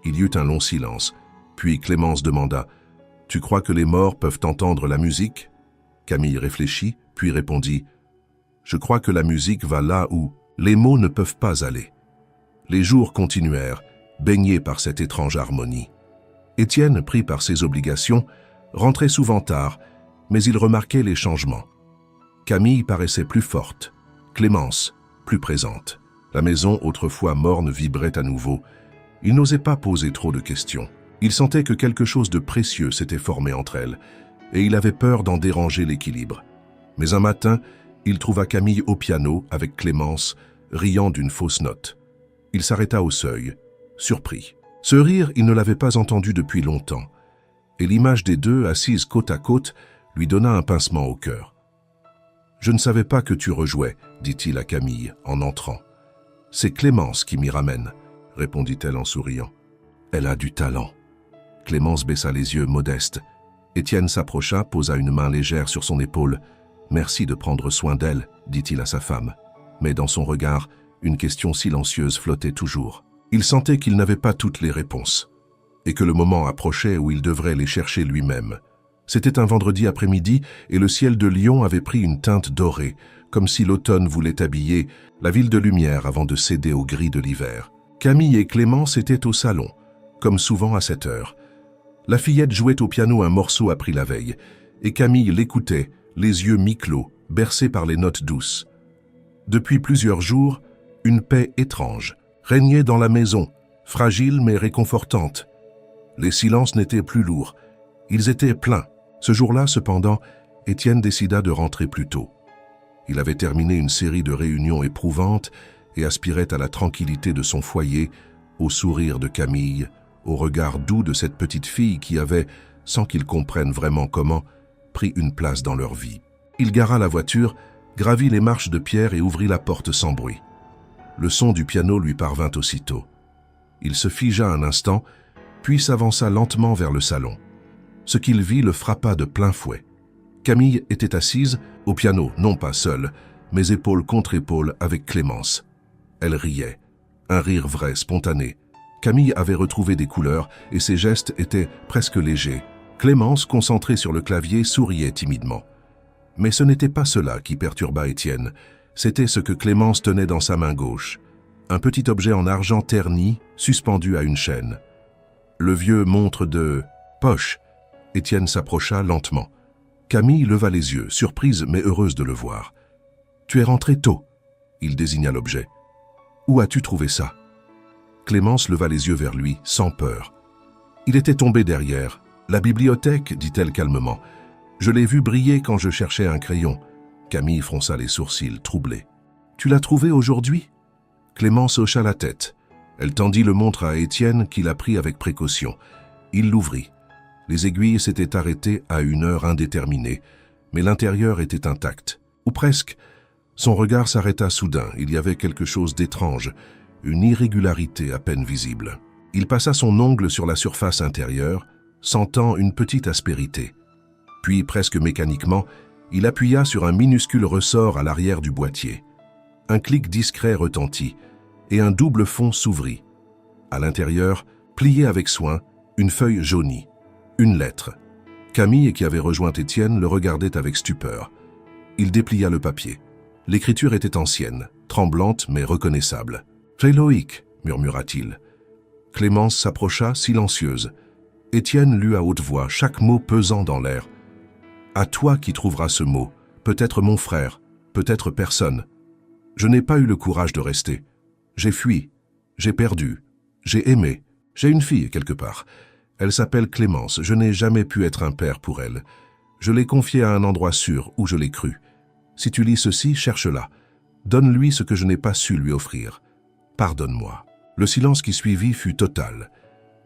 Il y eut un long silence. Puis Clémence demanda « Tu crois que les morts peuvent entendre la musique ?» Camille réfléchit, puis répondit « Je crois que la musique va là où les mots ne peuvent pas aller. » Les jours continuèrent, baignés par cette étrange harmonie. Étienne, pris par ses obligations, rentrait souvent tard, mais il remarquait les changements. Camille paraissait plus forte, Clémence plus présente. La maison, autrefois morne, vibrait à nouveau. Il n'osait pas poser trop de questions. Il sentait que quelque chose de précieux s'était formé entre elles, et il avait peur d'en déranger l'équilibre. Mais un matin, il trouva Camille au piano avec Clémence, riant d'une fausse note. Il s'arrêta au seuil, surpris. Ce rire, il ne l'avait pas entendu depuis longtemps, et l'image des deux, assises côte à côte, lui donna un pincement au cœur. « Je ne savais pas que tu rejouais, » dit-il à Camille en entrant. « C'est Clémence qui m'y ramène, » répondit-elle en souriant. « Elle a du talent. » Clémence baissa les yeux, modeste. Étienne s'approcha, posa une main légère sur son épaule. « Merci de prendre soin d'elle, » dit-il à sa femme. Mais dans son regard, une question silencieuse flottait toujours. Il sentait qu'il n'avait pas toutes les réponses, et que le moment approchait où il devrait les chercher lui-même. C'était un vendredi après-midi, et le ciel de Lyon avait pris une teinte dorée, comme si l'automne voulait habiller la ville de lumière avant de céder au gris de l'hiver. Camille et Clémence étaient au salon, comme souvent à cette heure. La fillette jouait au piano un morceau appris la veille, et Camille l'écoutait, les yeux mi-clos, bercés par les notes douces. Depuis plusieurs jours, une paix étrange régnait dans la maison, fragile mais réconfortante. Les silences n'étaient plus lourds, ils étaient pleins. Ce jour-là, cependant, Étienne décida de rentrer plus tôt. Il avait terminé une série de réunions éprouvantes et aspirait à la tranquillité de son foyer, au sourire de Camille, au regard doux de cette petite fille qui avait, sans qu'il comprenne vraiment comment, pris une place dans leur vie. Il gara la voiture, gravit les marches de pierre et ouvrit la porte sans bruit. Le son du piano lui parvint aussitôt. Il se figea un instant, puis s'avança lentement vers le salon. Ce qu'il vit le frappa de plein fouet. Camille était assise au piano, non pas seule, mais épaule contre épaule avec Clémence. Elle riait, un rire vrai, spontané. Camille avait retrouvé des couleurs et ses gestes étaient presque légers. Clémence, concentrée sur le clavier, souriait timidement. Mais ce n'était pas cela qui perturba Étienne, c'était ce que Clémence tenait dans sa main gauche, un petit objet en argent terni suspendu à une chaîne. Le vieux montre de poche. Étienne s'approcha lentement. Camille leva les yeux, surprise mais heureuse de le voir. « Tu es rentré tôt. » Il désigna l'objet. « Où as-tu trouvé ça ?» Clémence leva les yeux vers lui, sans peur. Il était tombé derrière. « La bibliothèque, dit-elle calmement. Je l'ai vu briller quand je cherchais un crayon. » Camille fronça les sourcils, troublée. « Tu l'as trouvé aujourd'hui ?» Clémence hocha la tête. Elle tendit le montre à Étienne qui la prit avec précaution. Il l'ouvrit. Les aiguilles s'étaient arrêtées à une heure indéterminée, mais l'intérieur était intact. Ou presque. Son regard s'arrêta soudain. Il y avait quelque chose d'étrange, une irrégularité à peine visible. Il passa son ongle sur la surface intérieure, sentant une petite aspérité. Puis, presque mécaniquement, il appuya sur un minuscule ressort à l'arrière du boîtier. Un clic discret retentit, et un double fond s'ouvrit. À l'intérieur, plié avec soin, une feuille jaunie. Une lettre. Camille, qui avait rejoint Étienne, le regardait avec stupeur. Il déplia le papier. L'écriture était ancienne, tremblante mais reconnaissable. « C'est Loïc » murmura-t-il. Clémence s'approcha, silencieuse. Étienne lut à haute voix, chaque mot pesant dans l'air. « À toi qui trouveras ce mot, peut-être mon frère, peut-être personne. Je n'ai pas eu le courage de rester. J'ai fui, j'ai perdu, j'ai aimé, j'ai une fille quelque part. Elle s'appelle Clémence, je n'ai jamais pu être un père pour elle. Je l'ai confiée à un endroit sûr où je l'ai cru. Si tu lis ceci, cherche-la. Donne-lui ce que je n'ai pas su lui offrir. Pardonne-moi. » Le silence qui suivit fut total.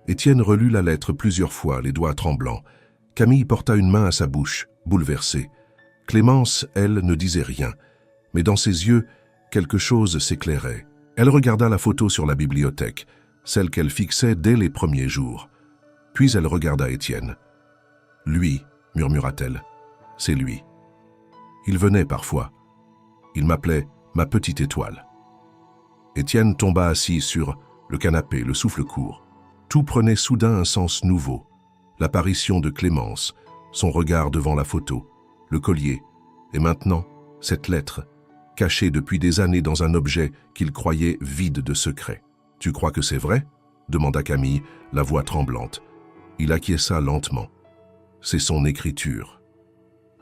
Étienne relut la lettre plusieurs fois, les doigts tremblants. Camille porta une main à sa bouche, bouleversée. Clémence, elle, ne disait rien, mais dans ses yeux, quelque chose s'éclairait. Elle regarda la photo sur la bibliothèque, celle qu'elle fixait dès les premiers jours. Puis elle regarda Étienne. « Lui, murmura-t-elle, c'est lui. Il venait parfois. Il m'appelait ma petite étoile. » Étienne tomba assis sur le canapé, le souffle court. Tout prenait soudain un sens nouveau. L'apparition de Clémence, son regard devant la photo, le collier, et maintenant, cette lettre, cachée depuis des années dans un objet qu'il croyait vide de secret. « Tu crois que c'est vrai ?» demanda Camille, la voix tremblante. Il acquiesça lentement. C'est son écriture.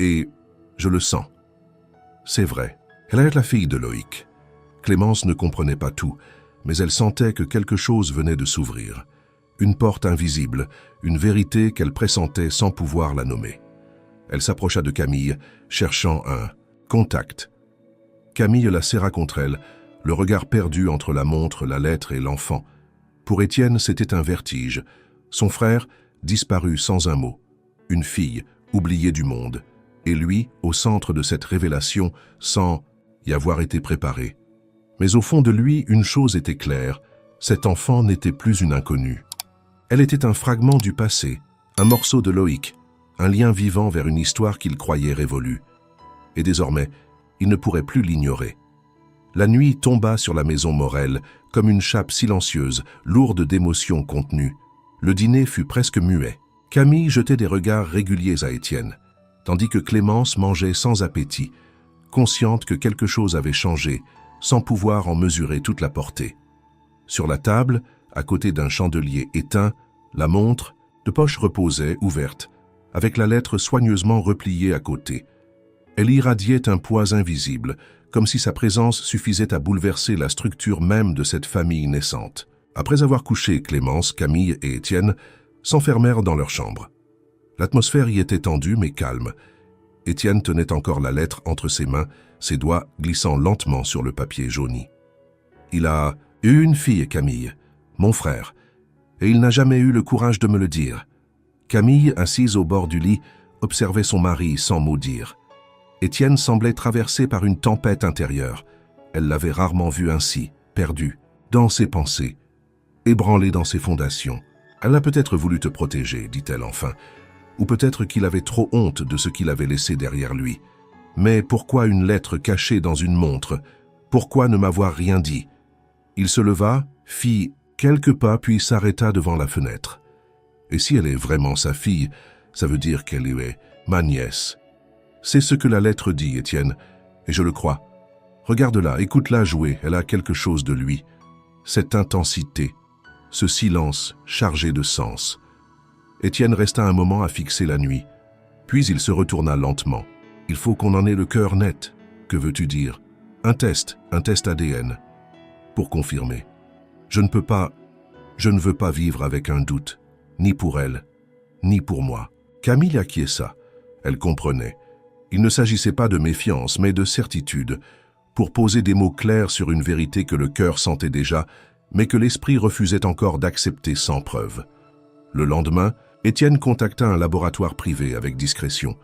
Et je le sens. C'est vrai. Elle est la fille de Loïc. Clémence ne comprenait pas tout, mais elle sentait que quelque chose venait de s'ouvrir. Une porte invisible, une vérité qu'elle pressentait sans pouvoir la nommer. Elle s'approcha de Camille, cherchant un contact. Camille la serra contre elle, le regard perdu entre la montre, la lettre et l'enfant. Pour Étienne, c'était un vertige. Son frère disparut sans un mot. Une fille, oubliée du monde. Et lui, au centre de cette révélation, sans y avoir été préparé. Mais au fond de lui, une chose était claire. Cet enfant n'était plus une inconnue. Elle était un fragment du passé, un morceau de Loïc, un lien vivant vers une histoire qu'il croyait révolue. Et désormais, il ne pourrait plus l'ignorer. La nuit tomba sur la maison Morel, comme une chape silencieuse, lourde d'émotions contenues. Le dîner fut presque muet. Camille jetait des regards réguliers à Étienne, tandis que Clémence mangeait sans appétit, consciente que quelque chose avait changé, sans pouvoir en mesurer toute la portée. Sur la table, à côté d'un chandelier éteint, la montre, de poche reposait, ouverte, avec la lettre soigneusement repliée à côté. Elle irradiait un poids invisible, comme si sa présence suffisait à bouleverser la structure même de cette famille naissante. Après avoir couché, Clémence, Camille et Étienne s'enfermèrent dans leur chambre. L'atmosphère y était tendue mais calme. Étienne tenait encore la lettre entre ses mains, ses doigts glissant lentement sur le papier jauni. « Il a eu une fille, Camille, mon frère, et il n'a jamais eu le courage de me le dire. » Camille, assise au bord du lit, observait son mari sans mot dire. Étienne semblait traversé par une tempête intérieure. Elle l'avait rarement vu ainsi, perdu, dans ses pensées, ébranlé dans ses fondations. « Elle a peut-être voulu te protéger, dit-elle enfin, ou peut-être qu'il avait trop honte de ce qu'il avait laissé derrière lui. Mais pourquoi une lettre cachée dans une montre? Pourquoi ne m'avoir rien dit? Il se leva, fit quelques pas puis s'arrêta devant la fenêtre. Et si elle est vraiment sa fille, ça veut dire qu'elle est ma nièce. C'est ce que la lettre dit, Étienne, et je le crois. Regarde-la, écoute-la jouer, elle a quelque chose de lui. Cette intensité, ce silence chargé de sens. Étienne resta un moment à fixer la nuit. Puis il se retourna lentement. Il faut qu'on en ait le cœur net. Que veux-tu dire? Un test ADN. Pour confirmer. Je ne veux pas vivre avec un doute, ni pour elle, ni pour moi. Camille acquiesça. Elle comprenait. Il ne s'agissait pas de méfiance, mais de certitude, pour poser des mots clairs sur une vérité que le cœur sentait déjà, mais que l'esprit refusait encore d'accepter sans preuve. Le lendemain, Étienne contacta un laboratoire privé avec discrétion.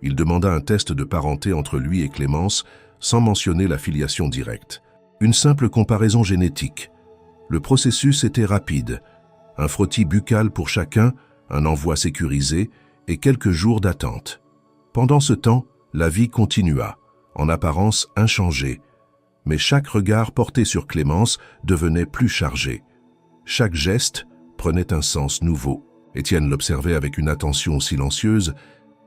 Il demanda un test de parenté entre lui et Clémence, sans mentionner la filiation directe. Une simple comparaison génétique. Le processus était rapide. Un frottis buccal pour chacun, un envoi sécurisé et quelques jours d'attente. Pendant ce temps, la vie continua, en apparence inchangée. Mais chaque regard porté sur Clémence devenait plus chargé. Chaque geste prenait un sens nouveau. Étienne l'observait avec une attention silencieuse,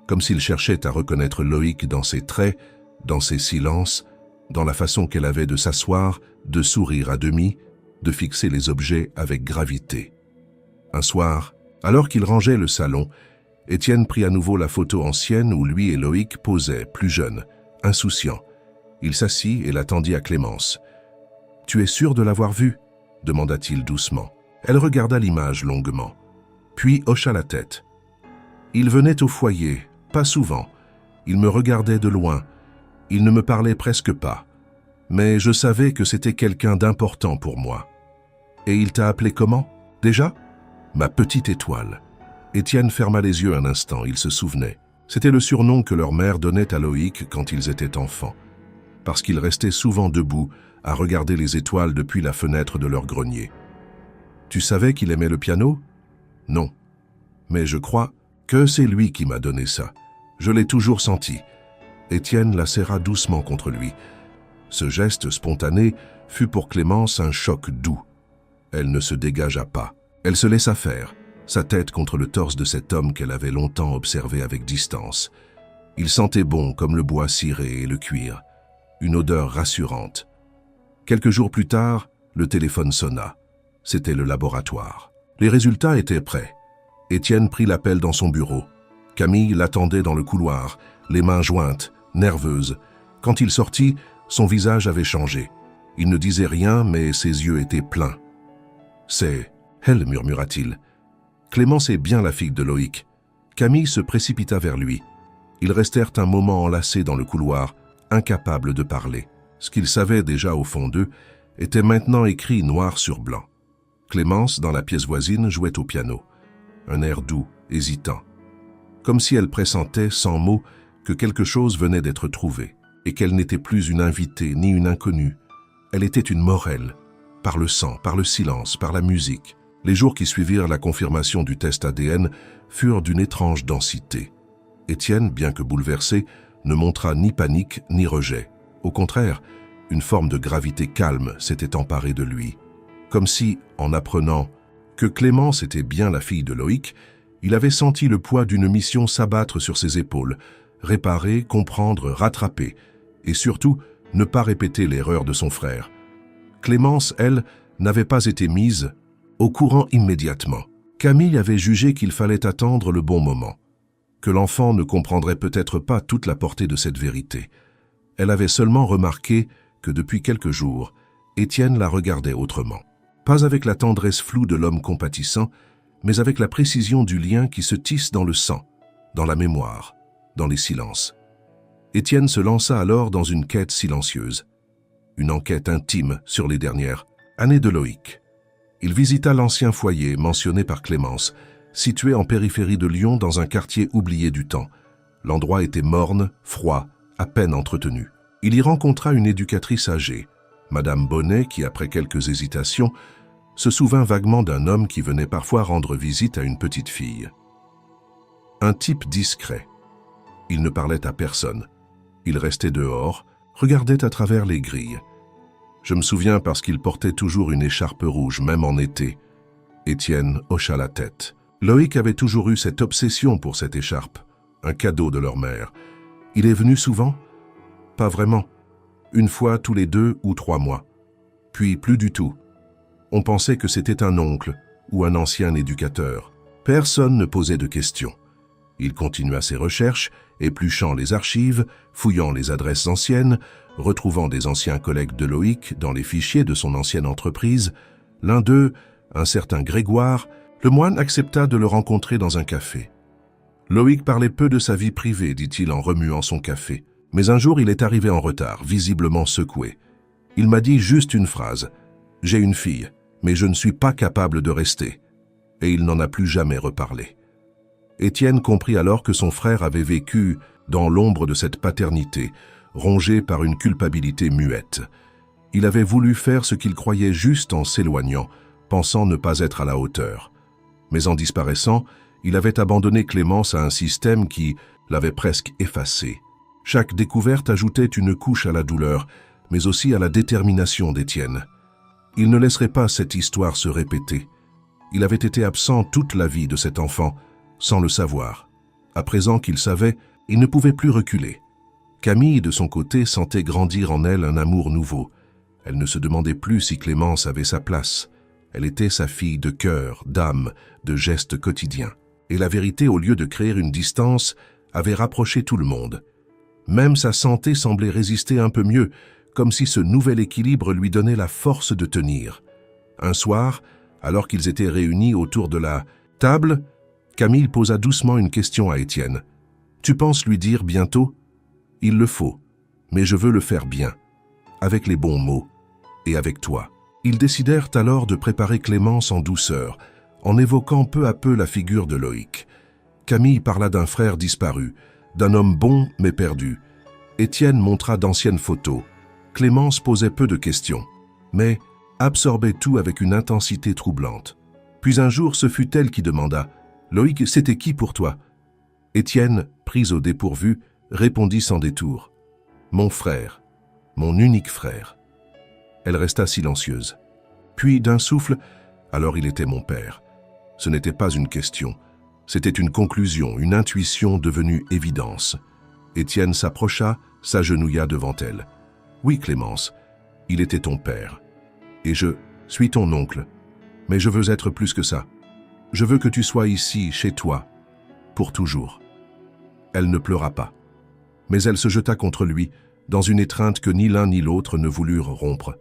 comme s'il cherchait à reconnaître Loïc dans ses traits, dans ses silences, dans la façon qu'elle avait de s'asseoir, de sourire à demi, de fixer les objets avec gravité. Un soir, alors qu'il rangeait le salon, Étienne prit à nouveau la photo ancienne où lui et Loïc posaient, plus jeunes, insouciants. Il s'assit et l'attendit à Clémence. « Tu es sûr de l'avoir vue ?» demanda-t-il doucement. Elle regarda l'image longuement, puis hocha la tête. Il venait au foyer, pas souvent. Il me regardait de loin. Il ne me parlait presque pas. Mais je savais que c'était quelqu'un d'important pour moi. Et il t'a appelé comment, déjà? Ma petite étoile. Étienne ferma les yeux un instant, il se souvenait. C'était le surnom que leur mère donnait à Loïc quand ils étaient enfants, parce qu'ils restaient souvent debout à regarder les étoiles depuis la fenêtre de leur grenier. Tu savais qu'il aimait le piano? Non. Mais je crois que c'est lui qui m'a donné ça. Je l'ai toujours senti. Étienne la serra doucement contre lui. Ce geste spontané fut pour Clémence un choc doux. Elle ne se dégagea pas. Elle se laissa faire, sa tête contre le torse de cet homme qu'elle avait longtemps observé avec distance. Il sentait bon comme le bois ciré et le cuir, une odeur rassurante. Quelques jours plus tard, le téléphone sonna. C'était le laboratoire. Les résultats étaient prêts. Étienne prit l'appel dans son bureau. Camille l'attendait dans le couloir, les mains jointes, nerveuse. Quand il sortit, son visage avait changé. Il ne disait rien, mais ses yeux étaient pleins. « C'est elle, murmura-t-il. Clémence est bien la fille de Loïc. » Camille se précipita vers lui. Ils restèrent un moment enlacés dans le couloir, incapables de parler. Ce qu'ils savaient déjà au fond d'eux était maintenant écrit noir sur blanc. Clémence, dans la pièce voisine, jouait au piano. Un air doux, hésitant. Comme si elle pressentait, sans mots, que quelque chose venait d'être trouvé, et qu'elle n'était plus une invitée ni une inconnue. Elle était une Morel, par le sang, par le silence, par la musique. Les jours qui suivirent la confirmation du test ADN furent d'une étrange densité. Étienne, bien que bouleversé, ne montra ni panique ni rejet. Au contraire, une forme de gravité calme s'était emparée de lui. Comme si, en apprenant que Clémence était bien la fille de Loïc, il avait senti le poids d'une mission s'abattre sur ses épaules, réparer, comprendre, rattraper, et surtout ne pas répéter l'erreur de son frère. Clémence, elle, n'avait pas été mise au courant immédiatement. Camille avait jugé qu'il fallait attendre le bon moment, que l'enfant ne comprendrait peut-être pas toute la portée de cette vérité. Elle avait seulement remarqué que depuis quelques jours, Étienne la regardait autrement. Pas avec la tendresse floue de l'homme compatissant, mais avec la précision du lien qui se tisse dans le sang, dans la mémoire, dans les silences. Étienne se lança alors dans une quête silencieuse, une enquête intime sur les dernières années de Loïc. Il visita l'ancien foyer mentionné par Clémence, situé en périphérie de Lyon dans un quartier oublié du temps. L'endroit était morne, froid, à peine entretenu. Il y rencontra une éducatrice âgée, Madame Bonnet, qui, après quelques hésitations, se souvint vaguement d'un homme qui venait parfois rendre visite à une petite fille. Un type discret. Il ne parlait à personne. Il restait dehors, regardait à travers les grilles. Je me souviens parce qu'il portait toujours une écharpe rouge, même en été. Étienne hocha la tête. Loïc avait toujours eu cette obsession pour cette écharpe, un cadeau de leur mère. Il est venu souvent? Pas vraiment. Une fois tous les 2 ou 3 mois. Puis plus du tout. On pensait que c'était un oncle ou un ancien éducateur. Personne ne posait de questions. Il continua ses recherches, épluchant les archives, fouillant les adresses anciennes, retrouvant des anciens collègues de Loïc dans les fichiers de son ancienne entreprise. L'un d'eux, un certain Grégoire, le moine accepta de le rencontrer dans un café. Loïc parlait peu de sa vie privée, dit-il en remuant son café. Mais un jour, il est arrivé en retard, visiblement secoué. Il m'a dit juste une phrase. « J'ai une fille, mais je ne suis pas capable de rester. » Et il n'en a plus jamais reparlé. Étienne comprit alors que son frère avait vécu dans l'ombre de cette paternité, rongé par une culpabilité muette. Il avait voulu faire ce qu'il croyait juste en s'éloignant, pensant ne pas être à la hauteur. Mais en disparaissant, il avait abandonné Clémence à un système qui l'avait presque effacé. Chaque découverte ajoutait une couche à la douleur, mais aussi à la détermination d'Étienne. Il ne laisserait pas cette histoire se répéter. Il avait été absent toute la vie de cet enfant, sans le savoir. À présent qu'il savait, il ne pouvait plus reculer. Camille, de son côté, sentait grandir en elle un amour nouveau. Elle ne se demandait plus si Clémence avait sa place. Elle était sa fille de cœur, d'âme, de gestes quotidiens. Et la vérité, au lieu de créer une distance, avait rapproché tout le monde. Même sa santé semblait résister un peu mieux, comme si ce nouvel équilibre lui donnait la force de tenir. Un soir, alors qu'ils étaient réunis autour de la table, Camille posa doucement une question à Étienne. « Tu penses lui dire bientôt ? Il le faut, mais je veux le faire bien, avec les bons mots, et avec toi. » Ils décidèrent alors de préparer Clémence en douceur, en évoquant peu à peu la figure de Loïc. Camille parla d'un frère disparu, d'un homme bon mais perdu. Étienne montra d'anciennes photos. Clémence posait peu de questions, mais absorbait tout avec une intensité troublante. Puis un jour, ce fut elle qui demanda « Loïc, c'était qui pour toi ?» Étienne, pris au dépourvu, répondit sans détour « Mon frère, mon unique frère. » Elle resta silencieuse. Puis, d'un souffle, « Alors il était mon père. » Ce n'était pas une question. C'était une conclusion, une intuition devenue évidence. Étienne s'approcha, s'agenouilla devant elle. « Oui, Clémence, il était ton père. Et je suis ton oncle. Mais je veux être plus que ça. Je veux que tu sois ici, chez toi, pour toujours. » Elle ne pleura pas. Mais elle se jeta contre lui, dans une étreinte que ni l'un ni l'autre ne voulurent rompre.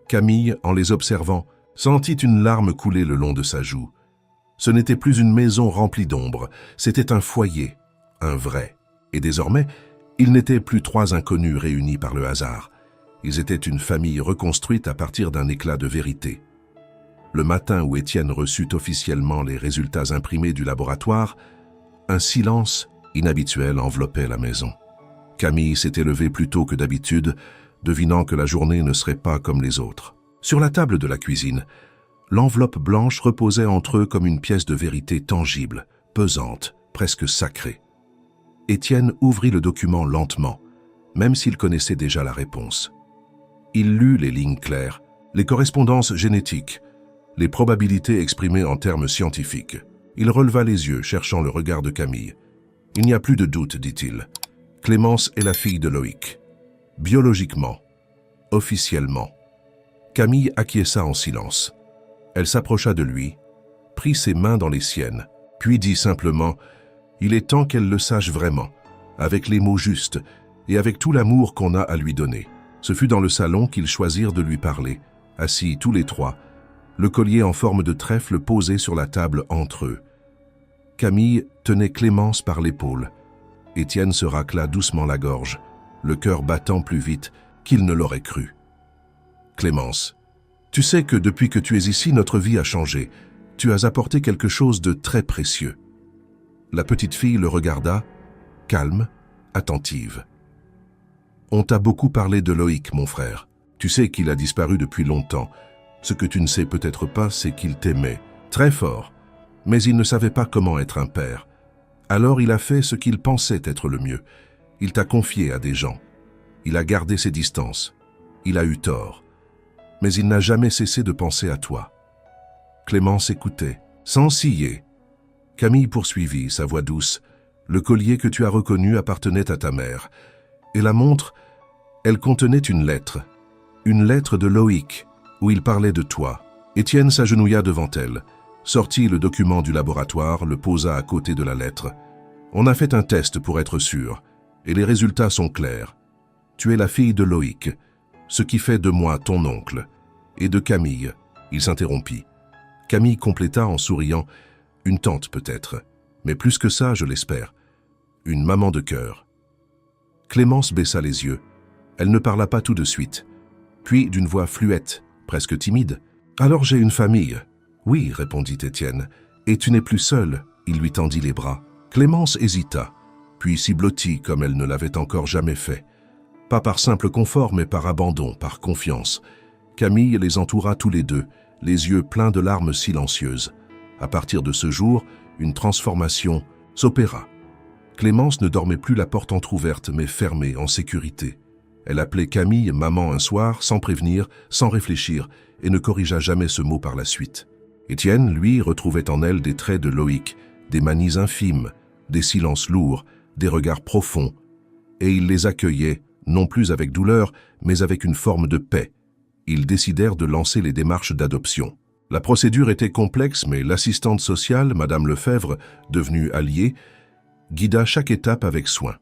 Camille, en les observant, sentit une larme couler le long de sa joue. Ce n'était plus une maison remplie d'ombre, c'était un foyer, un vrai. Et désormais, ils n'étaient plus 3 inconnus réunis par le hasard. Ils étaient une famille reconstruite à partir d'un éclat de vérité. Le matin où Étienne reçut officiellement les résultats imprimés du laboratoire, un silence inhabituel enveloppait la maison. Camille s'était levée plus tôt que d'habitude, devinant que la journée ne serait pas comme les autres. Sur la table de la cuisine, l'enveloppe blanche reposait entre eux comme une pièce de vérité tangible, pesante, presque sacrée. Étienne ouvrit le document lentement, même s'il connaissait déjà la réponse. Il lut les lignes claires, les correspondances génétiques, les probabilités exprimées en termes scientifiques. Il releva les yeux, cherchant le regard de Camille. « Il n'y a plus de doute, dit-il. Clémence est la fille de Loïc. Biologiquement, officiellement. » Camille acquiesça en silence. Elle s'approcha de lui, prit ses mains dans les siennes, puis dit simplement « Il est temps qu'elle le sache vraiment, avec les mots justes et avec tout l'amour qu'on a à lui donner. » Ce fut dans le salon qu'ils choisirent de lui parler, assis tous les 3, le collier en forme de trèfle posé sur la table entre eux. Camille tenait Clémence par l'épaule. Étienne se racla doucement la gorge, le cœur battant plus vite qu'il ne l'aurait cru. « Clémence, tu sais que depuis que tu es ici, notre vie a changé. Tu as apporté quelque chose de très précieux. » La petite fille le regarda, calme, attentive. « On t'a beaucoup parlé de Loïc, mon frère. Tu sais qu'il a disparu depuis longtemps. Ce que tu ne sais peut-être pas, c'est qu'il t'aimait, très fort, mais il ne savait pas comment être un père. Alors il a fait ce qu'il pensait être le mieux. Il t'a confié à des gens. Il a gardé ses distances. Il a eu tort. Mais il n'a jamais cessé de penser à toi. Clémence écoutait, sans ciller. Camille poursuivit, sa voix douce. Le collier que tu as reconnu appartenait à ta mère. Et la montre, elle contenait une lettre de Loïc, où il parlait de toi. Étienne s'agenouilla devant elle, sortit le document du laboratoire, le posa à côté de la lettre. On a fait un test pour être sûr, et les résultats sont clairs. Tu es la fille de Loïc, ce qui fait de moi ton oncle. Et de Camille, il s'interrompit. Camille compléta en souriant, une tante peut-être, mais plus que ça, je l'espère, une maman de cœur. Clémence baissa les yeux. Elle ne parla pas tout de suite. Puis, d'une voix fluette, presque timide, « Alors j'ai une famille. »« Oui, » répondit Étienne. « Et tu n'es plus seule. » Il lui tendit les bras. Clémence hésita, puis s'y blottit comme elle ne l'avait encore jamais fait. Pas par simple confort, mais par abandon, par confiance. Camille les entoura tous les deux, les yeux pleins de larmes silencieuses. À partir de ce jour, une transformation s'opéra. Clémence ne dormait plus la porte entr'ouverte, mais fermée, en sécurité. Elle appelait Camille « maman » un soir, sans prévenir, sans réfléchir, et ne corrigea jamais ce mot par la suite. Étienne, lui, retrouvait en elle des traits de Loïc, des manies infimes, des silences lourds, des regards profonds, et il les accueillait, non plus avec douleur, mais avec une forme de paix. Ils décidèrent de lancer les démarches d'adoption. La procédure était complexe, mais l'assistante sociale, Madame Lefebvre, devenue alliée, guida chaque étape avec soin.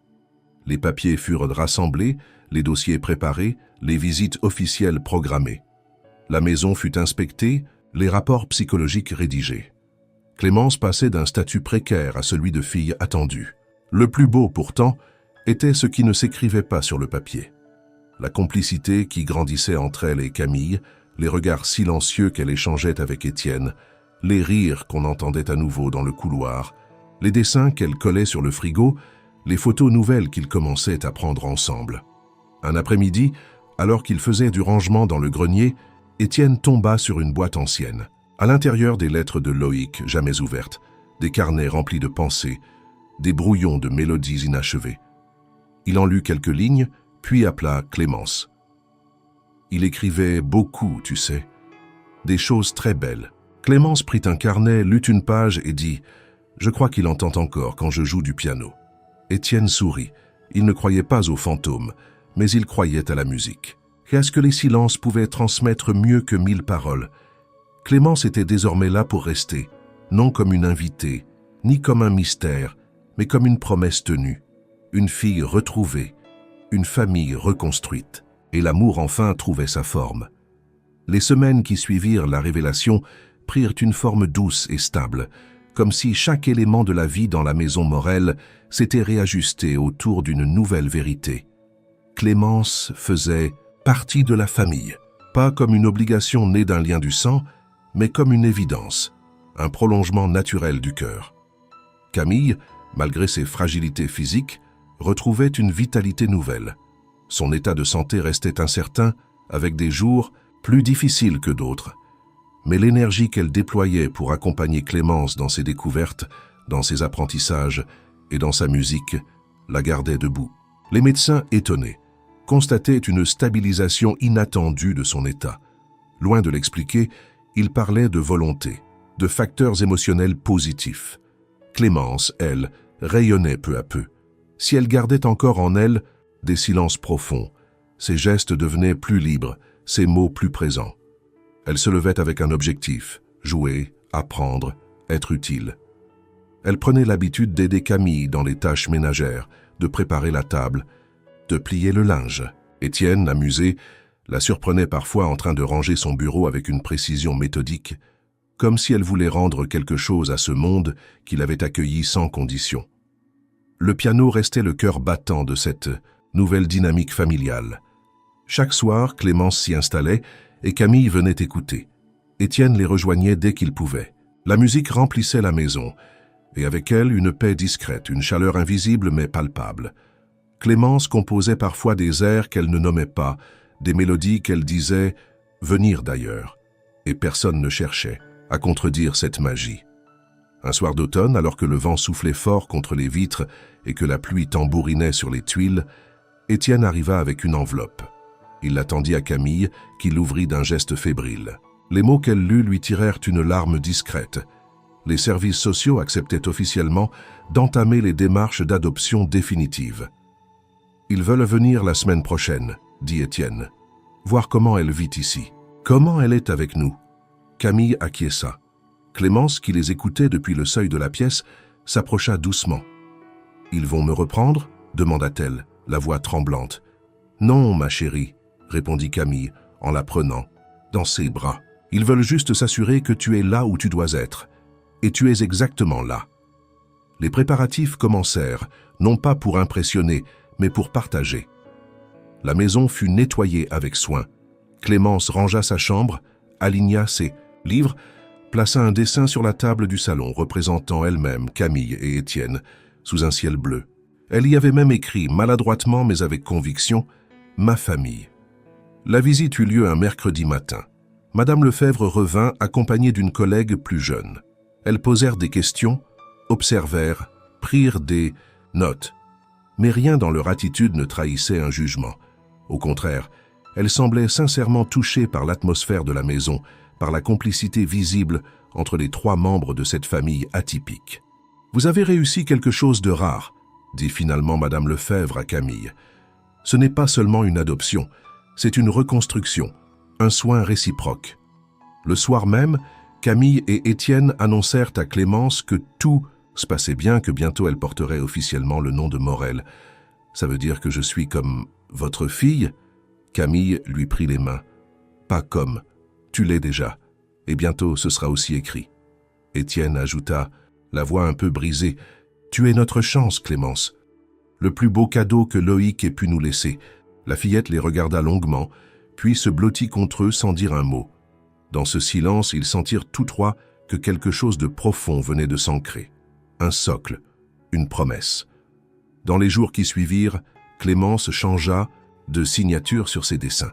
Les papiers furent rassemblés, les dossiers préparés, les visites officielles programmées. La maison fut inspectée, les rapports psychologiques rédigés. Clémence passait d'un statut précaire à celui de fille attendue. Le plus beau, pourtant, était ce qui ne s'écrivait pas sur le papier. La complicité qui grandissait entre elle et Camille, les regards silencieux qu'elle échangeait avec Étienne, les rires qu'on entendait à nouveau dans le couloir, les dessins qu'elle collait sur le frigo, les photos nouvelles qu'ils commençaient à prendre ensemble. Un après-midi, alors qu'il faisait du rangement dans le grenier, Étienne tomba sur une boîte ancienne. À l'intérieur, des lettres de Loïc jamais ouvertes, des carnets remplis de pensées, des brouillons de mélodies inachevées. Il en lut quelques lignes, puis appela Clémence. Il écrivait beaucoup, tu sais, des choses très belles. Clémence prit un carnet, lut une page et dit « Je crois qu'il entend encore quand je joue du piano. » Étienne sourit. Il ne croyait pas aux fantômes, mais il croyait à la musique. Qu'est-ce que les silences pouvaient transmettre mieux que 1000 paroles? Clémence était désormais là pour rester, non comme une invitée, ni comme un mystère, mais comme une promesse tenue, une fille retrouvée, une famille reconstruite, et l'amour enfin trouvait sa forme. Les semaines qui suivirent la révélation prirent une forme douce et stable, comme si chaque élément de la vie dans la maison Morel s'était réajusté autour d'une nouvelle vérité. Clémence faisait partie de la famille, pas comme une obligation née d'un lien du sang, mais comme une évidence, un prolongement naturel du cœur. Camille, malgré ses fragilités physiques, retrouvait une vitalité nouvelle. Son état de santé restait incertain, avec des jours plus difficiles que d'autres. Mais l'énergie qu'elle déployait pour accompagner Clémence dans ses découvertes, dans ses apprentissages et dans sa musique, la gardait debout. Les médecins, étonnés, constataient une stabilisation inattendue de son état. Loin de l'expliquer, ils parlaient de volonté, de facteurs émotionnels positifs. Clémence, elle, rayonnait peu à peu. Si elle gardait encore en elle des silences profonds, ses gestes devenaient plus libres, ses mots plus présents. Elle se levait avec un objectif, jouer, apprendre, être utile. Elle prenait l'habitude d'aider Camille dans les tâches ménagères, de préparer la table, de plier le linge. Étienne, amusé, la surprenait parfois en train de ranger son bureau avec une précision méthodique, comme si elle voulait rendre quelque chose à ce monde qu'il avait accueilli sans condition. Le piano restait le cœur battant de cette nouvelle dynamique familiale. Chaque soir, Clémence s'y installait et Camille venait écouter. Étienne les rejoignait dès qu'il pouvait. La musique remplissait la maison, et avec elle une paix discrète, une chaleur invisible mais palpable. Clémence composait parfois des airs qu'elle ne nommait pas, des mélodies qu'elle disait venir d'ailleurs, et personne ne cherchait à contredire cette magie. Un soir d'automne, alors que le vent soufflait fort contre les vitres et que la pluie tambourinait sur les tuiles, Étienne arriva avec une enveloppe. Il la tendit à Camille, qui l'ouvrit d'un geste fébrile. Les mots qu'elle lut lui tirèrent une larme discrète. Les services sociaux acceptaient officiellement d'entamer les démarches d'adoption définitive. « Ils veulent venir la semaine prochaine, » dit Étienne. « Voir comment elle vit ici. Comment elle est avec nous. » Camille acquiesça. Clémence, qui les écoutait depuis le seuil de la pièce, s'approcha doucement. « Ils vont me reprendre ?» demanda-t-elle, la voix tremblante. « Non, ma chérie, » répondit Camille, en la prenant dans ses bras. « Ils veulent juste s'assurer que tu es là où tu dois être. Et tu es exactement là. » Les préparatifs commencèrent, non pas pour impressionner, mais pour partager. La maison fut nettoyée avec soin. Clémence rangea sa chambre, aligna ses livres, plaça un dessin sur la table du salon représentant elle-même, Camille et Étienne, sous un ciel bleu. Elle y avait même écrit, maladroitement mais avec conviction, « Ma famille ». La visite eut lieu un mercredi matin. Madame Lefebvre revint accompagnée d'une collègue plus jeune. Elles posèrent des questions, observèrent, prirent des notes. Mais rien dans leur attitude ne trahissait un jugement. Au contraire, elles semblaient sincèrement touchées par l'atmosphère de la maison, par la complicité visible entre les trois membres de cette famille atypique. « Vous avez réussi quelque chose de rare », dit finalement Madame Lefebvre à Camille. « Ce n'est pas seulement une adoption, c'est une reconstruction, un soin réciproque. » Le soir même, Camille et Étienne annoncèrent à Clémence que tout se passait bien, que bientôt elle porterait officiellement le nom de Morel. « Ça veut dire que je suis comme votre fille ?» Camille lui prit les mains. « Pas comme, tu l'es déjà, et bientôt ce sera aussi écrit. » Étienne ajouta, la voix un peu brisée, « Tu es notre chance, Clémence. Le plus beau cadeau que Loïc ait pu nous laisser. » La fillette les regarda longuement, puis se blottit contre eux sans dire un mot. Dans ce silence, ils sentirent tous trois que quelque chose de profond venait de s'ancrer. Un socle, une promesse. Dans les jours qui suivirent, Clémence changea de signature sur ses dessins.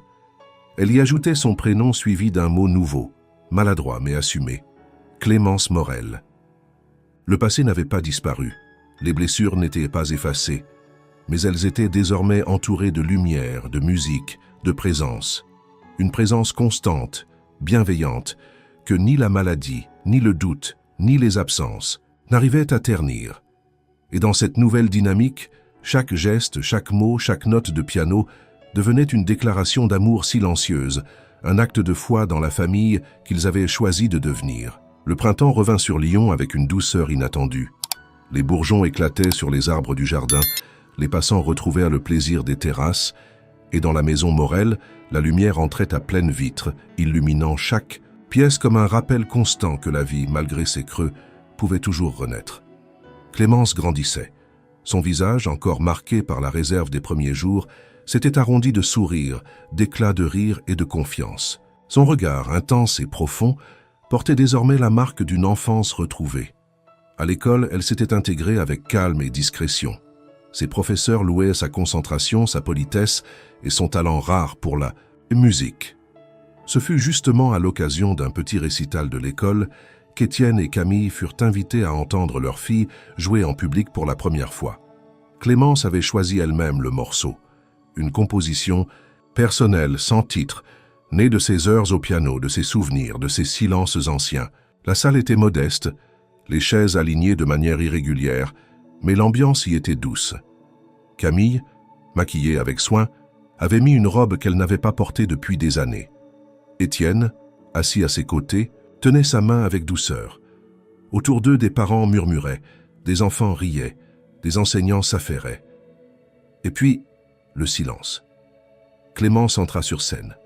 Elle y ajoutait son prénom suivi d'un mot nouveau, maladroit mais assumé. Clémence Morel. Le passé n'avait pas disparu, les blessures n'étaient pas effacées, mais elles étaient désormais entourées de lumière, de musique, de présence. Une présence constante, bienveillante, que ni la maladie, ni le doute, ni les absences n'arrivaient à ternir. Et dans cette nouvelle dynamique, chaque geste, chaque mot, chaque note de piano devenait une déclaration d'amour silencieuse, un acte de foi dans la famille qu'ils avaient choisi de devenir. Le printemps revint sur Lyon avec une douceur inattendue. Les bourgeons éclataient sur les arbres du jardin, les passants retrouvèrent le plaisir des terrasses, et dans la maison Morel, la lumière entrait à pleine vitre, illuminant chaque pièce comme un rappel constant que la vie, malgré ses creux, pouvait toujours renaître. Clémence grandissait. Son visage, encore marqué par la réserve des premiers jours, s'était arrondi de sourires, d'éclats de rire et de confiance. Son regard, intense et profond, portait désormais la marque d'une enfance retrouvée. À l'école, elle s'était intégrée avec calme et discrétion. Ses professeurs louaient sa concentration, sa politesse et son talent rare pour la musique. Ce fut justement à l'occasion d'un petit récital de l'école qu'Étienne et Camille furent invités à entendre leur fille jouer en public pour la première fois. Clémence avait choisi elle-même le morceau, une composition personnelle, sans titre, née de ses heures au piano, de ses souvenirs, de ses silences anciens. La salle était modeste, les chaises alignées de manière irrégulière, mais l'ambiance y était douce. Camille, maquillée avec soin, avait mis une robe qu'elle n'avait pas portée depuis des années. Étienne, assis à ses côtés, tenait sa main avec douceur. Autour d'eux, des parents murmuraient, des enfants riaient, des enseignants s'affairaient. Et puis, le silence. Clémence entra sur scène.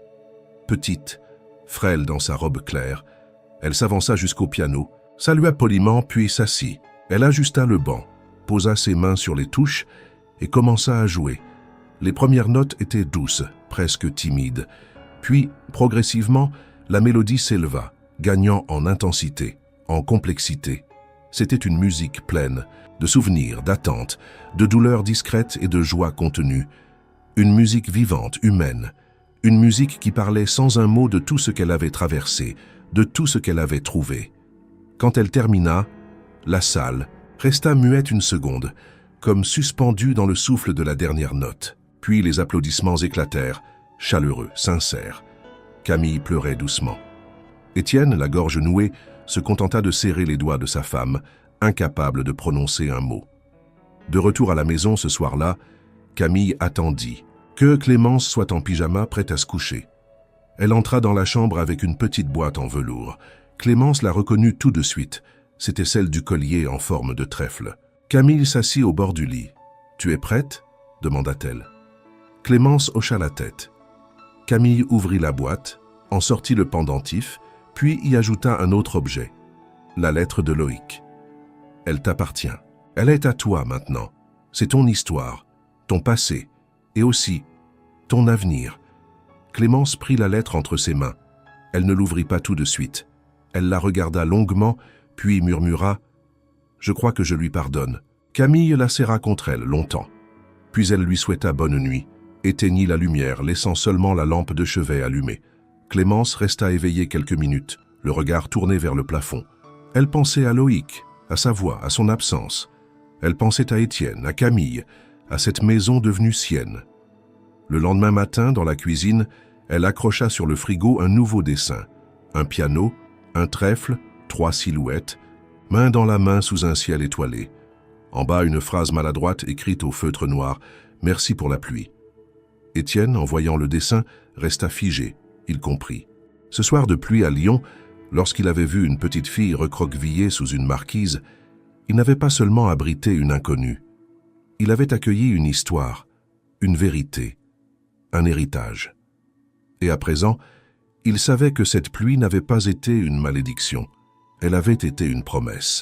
Petite, frêle dans sa robe claire, elle s'avança jusqu'au piano, salua poliment puis s'assit. Elle ajusta le banc, posa ses mains sur les touches et commença à jouer. Les premières notes étaient douces, presque timides. Puis, progressivement, la mélodie s'éleva, gagnant en intensité, en complexité. C'était une musique pleine de souvenirs, d'attentes, de douleurs discrètes et de joie contenue. Une musique vivante, humaine. Une musique qui parlait sans un mot de tout ce qu'elle avait traversé, de tout ce qu'elle avait trouvé. Quand elle termina, La salle resta muette une seconde, comme suspendue dans le souffle de la dernière note. Puis les applaudissements éclatèrent, chaleureux, sincères. Camille pleurait doucement. Étienne, la gorge nouée, se contenta de serrer les doigts de sa femme, incapable de prononcer un mot. De retour à la maison ce soir-là, Camille attendit que Clémence soit en pyjama prête à se coucher. Elle entra dans la chambre avec une petite boîte en velours. Clémence la reconnut tout de suite. C'était celle du collier en forme de trèfle. Camille s'assit au bord du lit. « Tu es prête ?» demanda-t-elle. Clémence hocha la tête. Camille ouvrit la boîte, en sortit le pendentif, puis y ajouta un autre objet, la lettre de Loïc. « Elle t'appartient. Elle est à toi maintenant. C'est ton histoire, ton passé, et aussi ton avenir. » Clémence prit la lettre entre ses mains. Elle ne l'ouvrit pas tout de suite. Elle la regarda longuement, puis murmura « Je crois que je lui pardonne. » Camille la serra contre elle longtemps. Puis elle lui souhaita bonne nuit, éteignit la lumière, laissant seulement la lampe de chevet allumée. Clémence resta éveillée quelques minutes, le regard tourné vers le plafond. Elle pensait à Loïc, à sa voix, à son absence. Elle pensait à Étienne, à Camille, à cette maison devenue sienne. Le lendemain matin, dans la cuisine, elle accrocha sur le frigo un nouveau dessin. Un piano, un trèfle, 3 silhouettes, main dans la main sous un ciel étoilé. En bas, une phrase maladroite écrite au feutre noir « Merci pour la pluie ». Étienne, en voyant le dessin, resta figé. Il comprit. Ce soir de pluie à Lyon, lorsqu'il avait vu une petite fille recroquevillée sous une marquise, il n'avait pas seulement abrité une inconnue. Il avait accueilli une histoire, une vérité, un héritage. Et à présent, il savait que cette pluie n'avait pas été une malédiction, elle avait été une promesse.